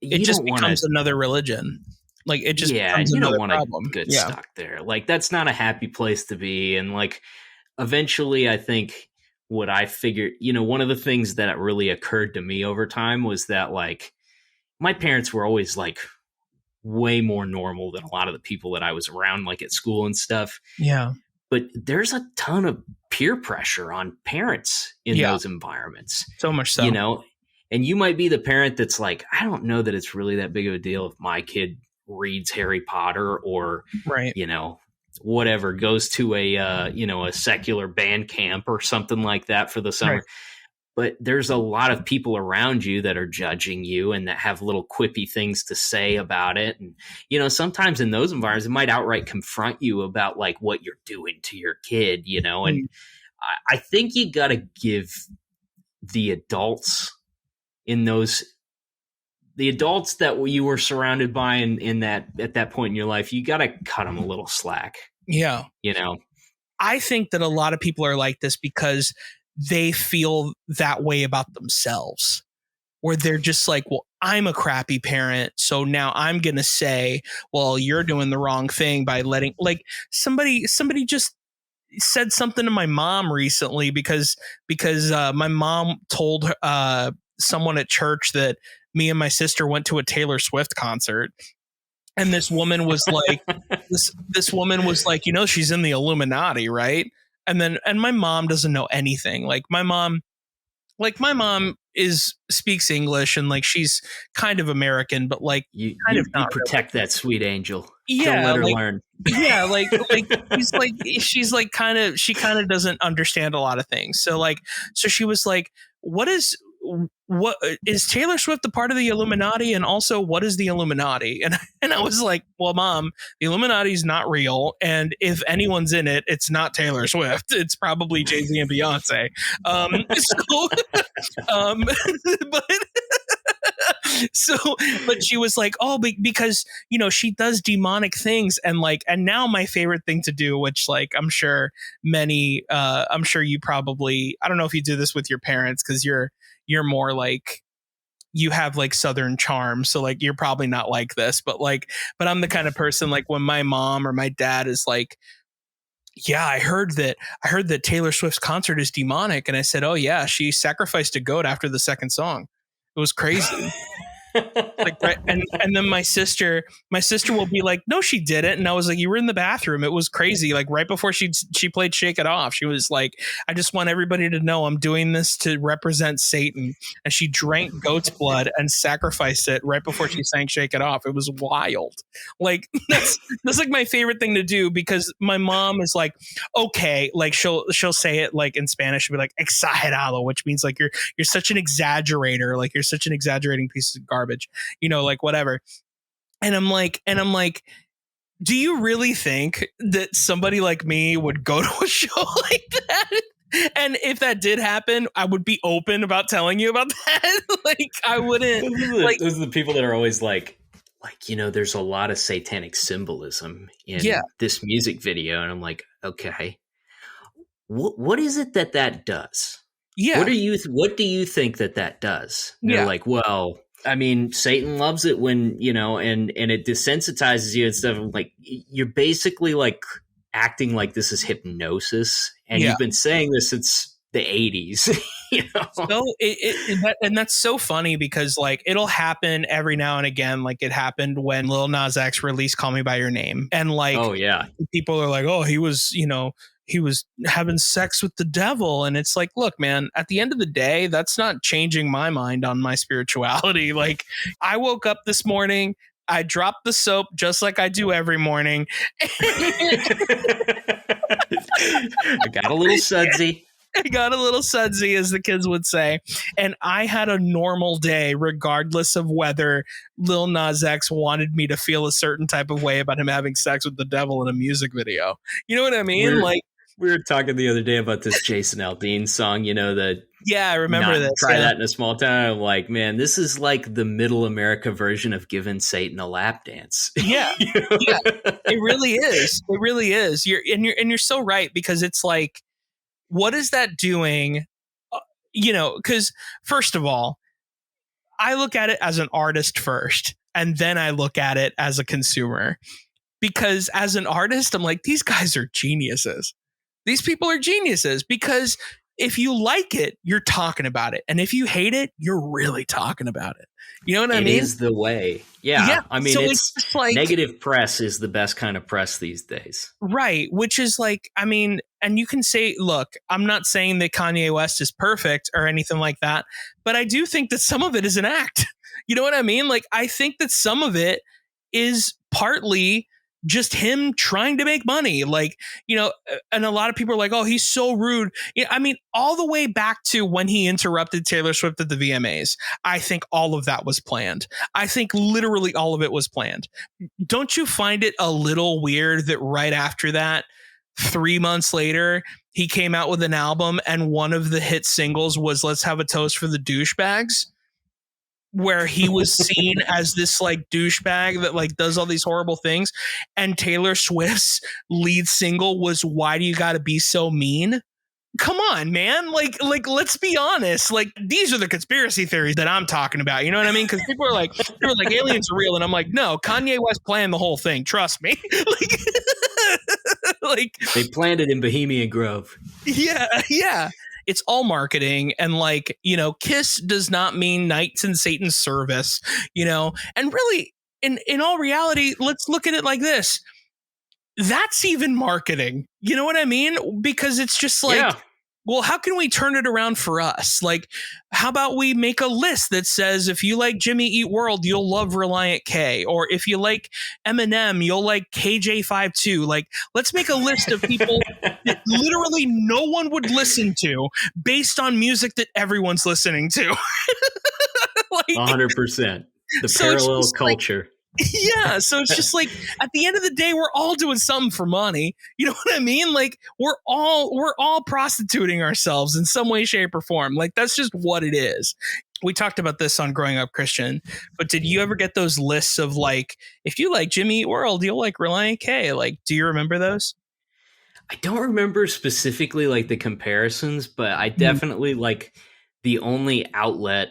it just becomes another religion. Like, it just becomes another problem. You don't want to get stuck there. Like, that's not a happy place to be. And, like, eventually I think what I figured, one of the things that really occurred to me over time was that, like, my parents were always, like, way more normal than a lot of the people that I was around, like at school and stuff. Yeah. But there's a ton of peer pressure on parents in those environments. So much so. And you might be the parent that's like, I don't know that it's really that big of a deal if my kid reads Harry Potter or, whatever, goes to a secular band camp or something like that for the summer. Right. but there's a lot of people around you that are judging you and that have little quippy things to say about it. And, you know, sometimes in those environments, it might outright confront you about like what you're doing to your kid, you know, and I think you got to give the adults the adults that you were surrounded by in that, at that point in your life, you got to cut them a little slack. Yeah. You know, I think that a lot of people are like this because they feel that way about themselves, where they're just like, well, I'm a crappy parent, so now I'm going to say, well, you're doing the wrong thing by letting, like, somebody just said something to my mom recently because my mom told someone at church that me and my sister went to a Taylor Swift concert. And this woman was like, this woman was like, you know, she's in the Illuminati, right? And my mom doesn't know anything. Like my mom speaks English and like she's kind of American, but like you really. protect that sweet angel. Yeah, don't let her like, learn. Yeah, she kind of doesn't understand a lot of things. So she was like, what is Taylor Swift a part of the Illuminati, and also what is the Illuminati? And I was like, well, Mom, the Illuminati is not real, and if anyone's in it, it's not Taylor Swift. It's probably Jay-Z and Beyonce. But she was like, oh, because, you know, she does demonic things. And now my favorite thing to do, which like, I'm sure you probably, I don't know if you do this with your parents, because you're more like, you have like Southern charm. So like, you're probably not like this, but I'm the kind of person, like when my mom or my dad is like, yeah, I heard that Taylor Swift's concert is demonic. And I said, oh yeah, she sacrificed a goat after the second song. It was crazy. Right, and then my sister will be like, no, she didn't. And I was like, you were in the bathroom. It was crazy. Like right before she played Shake It Off, she was like, I just want everybody to know I'm doing this to represent Satan. And she drank goat's blood and sacrificed it right before she sang Shake It Off. It was wild. Like that's like my favorite thing to do, because my mom is like, okay, like she'll say it like in Spanish, she'll be like exagerado, which means like you're such an exaggerator, like you're such an exaggerating piece of garbage, you know, like whatever. And I'm like, do you really think that somebody like me would go to a show like that? And if that did happen, I would be open about telling you about that. Like I wouldn't. Those are the people that are always like, you know, there's a lot of satanic symbolism in this music video. And I'm like, okay, what is it that does? Yeah. What do you think that does? And they're like, well, I mean, Satan loves it when, you know, and it desensitizes you and stuff. Like you're basically like acting like this is hypnosis, and you've been saying this since the 80s. You know? So that's so funny, because like it'll happen every now and again. Like it happened when Lil Nas X released "Call Me by Your Name," and like, oh yeah, people are like, oh, he was having sex with the devil. And it's like, look, man, at the end of the day, that's not changing my mind on my spirituality. Like I woke up this morning, I dropped the soap just like I do every morning. I got a little sudsy. I got a little sudsy, as the kids would say. And I had a normal day, regardless of whether Lil Nas X wanted me to feel a certain type of way about him having sex with the devil in a music video. You know what I mean? We were talking the other day about this Jason Aldean song, you know, I remember this. Try that in a small town. I'm like, man, this is like the middle America version of giving Satan a lap dance. Yeah. Yeah. It really is. It really is. You're so right, because it's like, what is that doing? You know, because first of all, I look at it as an artist first, and then I look at it as a consumer, because as an artist, I'm like, these guys are geniuses. These people are geniuses, because if you like it, you're talking about it. And if you hate it, you're really talking about it. You know what I mean? It is the way. Yeah. I mean, so it's like negative press is the best kind of press these days. Right. Which is like, I mean, and you can say, look, I'm not saying that Kanye West is perfect or anything like that, but I do think that some of it is an act. You know what I mean? Like, I think that some of it is partly just him trying to make money. Like, you know, and a lot of people are like, oh, he's so rude. Yeah, I mean, all the way back to when he interrupted Taylor Swift at the VMAs, I think all of that was planned. I think literally all of it was planned. Don't you find it a little weird that right after that, 3 months later, he came out with an album and one of the hit singles was Let's Have a Toast for the Douchebags, where he was seen as this like douchebag that like does all these horrible things, and Taylor Swift's lead single was Why Do You Gotta Be So Mean? Come on, man. Like, let's be honest. Like, these are the conspiracy theories that I'm talking about. You know what I mean? Because people are like aliens are real. And I'm like, no, Kanye West planned the whole thing. Trust me. like they planned it in Bohemian Grove. Yeah. It's all marketing. And like, you know, Kiss does not mean Knights in Satan's Service, you know, and really in all reality, let's look at it like this. That's even marketing. You know what I mean? Because it's just like, well, how can we turn it around for us? Like, how about we make a list that says if you like Jimmy Eat World, you'll love Reliant K, or if you like Eminem, you'll like KJ52. Like, let's make a list of people that literally no one would listen to based on music that everyone's listening to. Like, 100%. The parallel culture. Yeah, so it's just like at the end of the day, we're all doing something for money. You know what I mean? Like we're all prostituting ourselves in some way, shape, or form. Like that's just what it is. We talked about this on Growing Up Christian, but did you ever get those lists of like, if you like Jimmy Eat World, you'll like Reliant K? Like, do you remember those? I don't remember specifically like the comparisons, but I definitely like the only outlet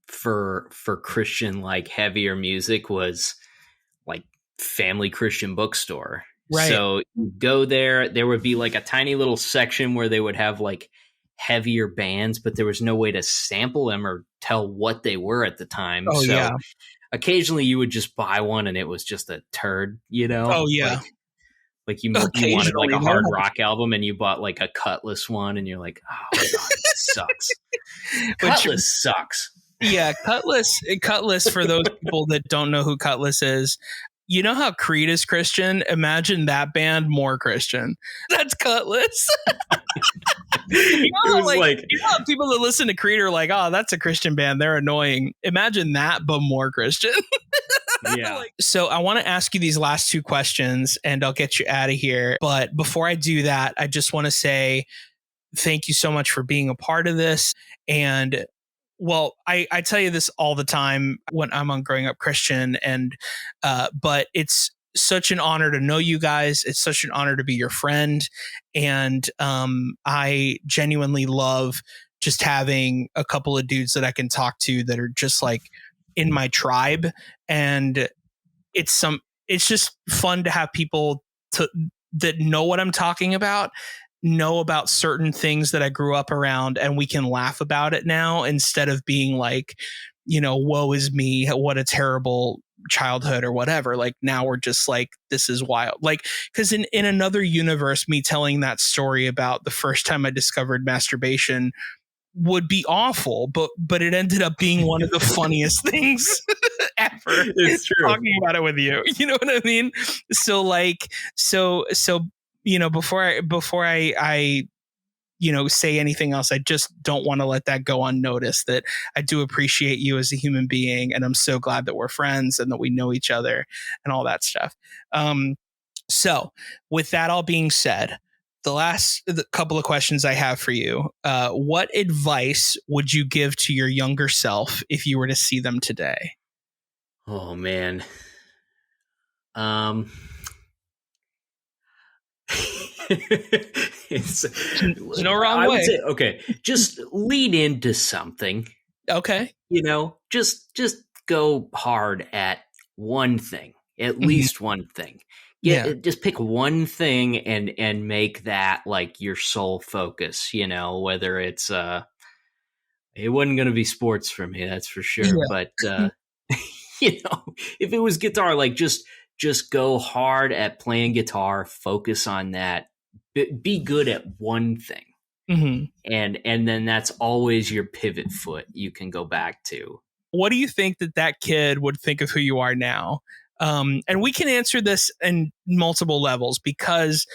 for Christian like heavier music was like Family Christian Bookstore. Right. So you go there would be like a tiny little section where they would have like heavier bands, but there was no way to sample them or tell what they were at the time. Oh, so yeah. Occasionally you would just buy one and it was just a turd, you know? Oh yeah. Like you wanted like a hard rock album and you bought like a Cutlass one and you're like, oh God, this sucks. Cutlass sucks. Yeah, Cutlass, for those people that don't know who Cutlass is, you know how Creed is Christian? Imagine that band more Christian. That's Cutlass. You know how people that listen to Creed are like, oh, that's a Christian band. They're annoying. Imagine that, but more Christian. Yeah. So I want to ask you these last two questions and I'll get you out of here. But before I do that, I just want to say thank you so much for being a part of this. And well, I tell you this all the time when I'm on Growing Up Christian, but it's such an honor to know you guys. It's such an honor to be your friend. And I genuinely love just having a couple of dudes that I can talk to that are just like in my tribe. And it's just fun to have people that know what I'm talking about, know about certain things that I grew up around, and we can laugh about it now instead of being like, you know, woe is me, what a terrible childhood or whatever. Like now we're just like, this is wild. Like, because in another universe, me telling that story about the first time I discovered masturbation would be awful, but it ended up being one of the funniest things ever. It's true. Talking about it with you, you know what I mean? So like, so you know, before I you know, say anything else, I just don't want to let that go unnoticed, that I do appreciate you as a human being. And I'm so glad that we're friends and that we know each other and all that stuff. So with that all being said, the couple of questions I have for you, what advice would you give to your younger self if you were to see them today? Oh man. There's no wrong way. Say, okay, just lean into something. Okay. You know, just go hard at one thing, at least one thing. Just pick one thing and make that like your sole focus, you know, whether it's it wasn't going to be sports for me, that's for sure. Yeah. But you know, if it was guitar, like just go hard at playing guitar, focus on that, be good at one thing. Mm-hmm. And then that's always your pivot foot you can go back to. What do you think that kid would think of who you are now? And we can answer this in multiple levels, because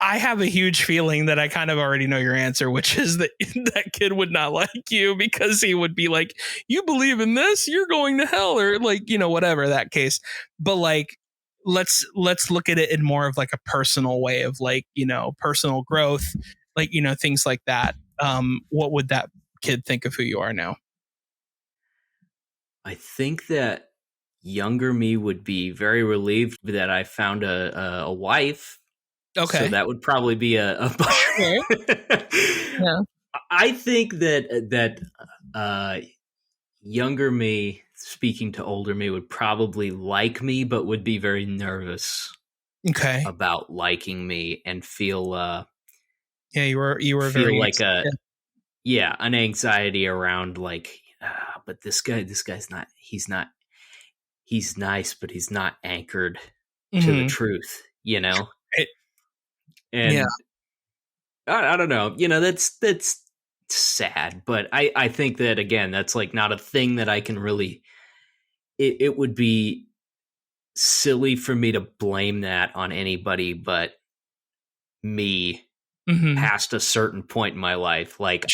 I have a huge feeling that I kind of already know your answer, which is that that kid would not like you because he would be like, you believe in this, you're going to hell, or like, you know, whatever that case. But like, let's look at it in more of like a personal way of like, you know, personal growth, like, you know, things like that. What would that kid think of who you are now? I think that younger me would be very relieved that I found a wife. Okay. So that would probably be a Okay. Yeah. I think that younger me speaking to older me would probably like me, but would be very nervous about liking me and feel you were feel very like an anxiety around like, but this guy's not, he's nice, but he's not anchored to the truth, you know? And I don't know, you know, that's sad, but I think that, again, that's like not a thing that I can really, it would be silly for me to blame that on anybody but me past a certain point in my life. Like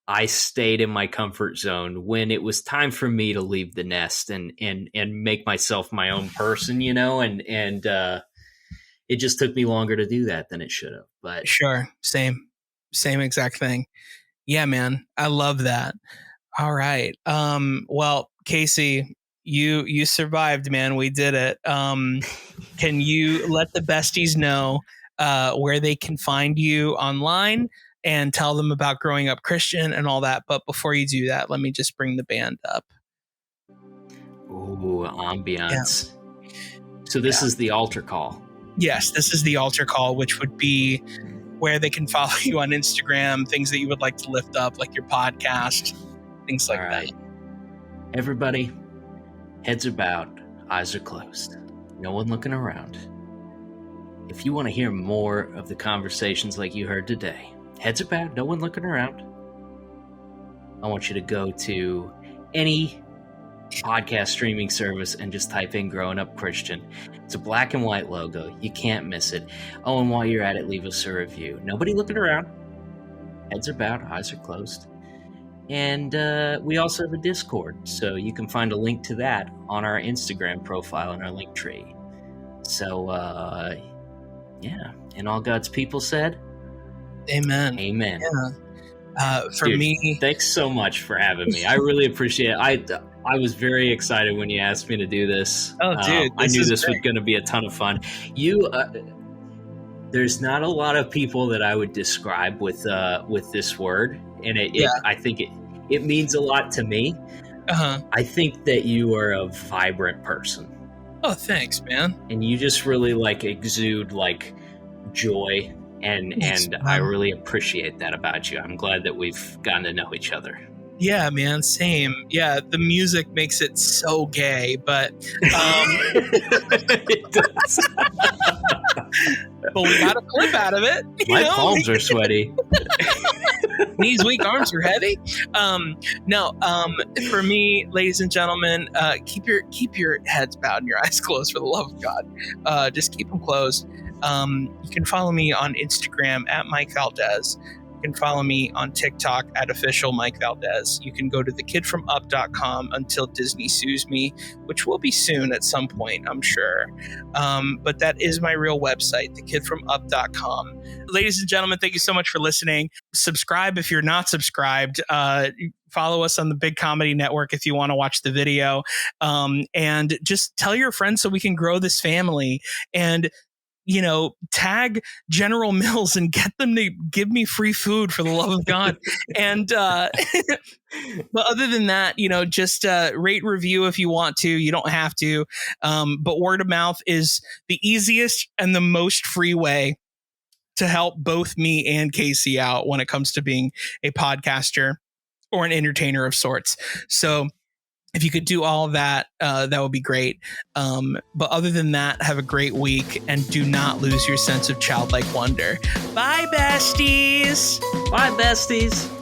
I stayed in my comfort zone when it was time for me to leave the nest and make myself my own person, you know, and it just took me longer to do that than it should have. But same exact thing. Yeah, man, I love that. All right. Well, Casey, you survived, man. We did it. Can you let the besties know where they can find you online and tell them about growing up Christian and all that? But before you do that, let me just bring the band up. Ooh, ambiance. Yeah. So this is the altar call. Yes, this is the altar call, which would be where they can follow you on Instagram, things that you would like to lift up, like your podcast, things like that. Everybody, heads are bowed, eyes are closed, no one looking around. If you want to hear more of the conversations like you heard today, heads are bowed, no one looking around, I want you to go to any podcast streaming service and just type in Growing Up Christian. It's a black and white logo. You can't miss it. Oh, and while you're at it, leave us a review. Nobody looking around. Heads are bowed, eyes are closed. And we also have a Discord, so you can find a link to that on our Instagram profile in our link tree. So, yeah. And all God's people said, Amen. Amen. Yeah. Dude, me, thanks so much for having me. I really appreciate it. I was very excited when you asked me to do this. Oh, dude. I knew this was going to be a ton of fun. There's not a lot of people that I would describe with this word. And I think it means a lot to me. I think that you are a vibrant person. Oh, thanks, man. And you just really like exude like joy. And I really appreciate that about you. I'm glad that we've gotten to know each other. Yeah, man, same. Yeah, the music makes it so gay, but it does. But we got a clip out of it. My palms are sweaty. Knees weak, arms are heavy. For me, ladies and gentlemen, keep your heads bowed and your eyes closed for the love of God. Just keep them closed. You can follow me on Instagram at Mike Valdes. You can follow me on TikTok at official Mike Valdes. You can go to thekidfromup.com until Disney sues me, which will be soon at some point, I'm sure. But that is my real website, thekidfromup.com. Ladies and gentlemen, thank you so much for listening. Subscribe if you're not subscribed. Follow us on the Big Comedy Network if you want to watch the video. And just tell your friends so we can grow this family. And tag General Mills and get them to give me free food for the love of God. And, but other than that, just rate, review if you want to. You don't have to. But word of mouth is the easiest and the most free way to help both me and Casey out when it comes to being a podcaster or an entertainer of sorts. So if you could do all of that, that would be great. But other than that, have a great week and do not lose your sense of childlike wonder. Bye, besties. Bye, besties.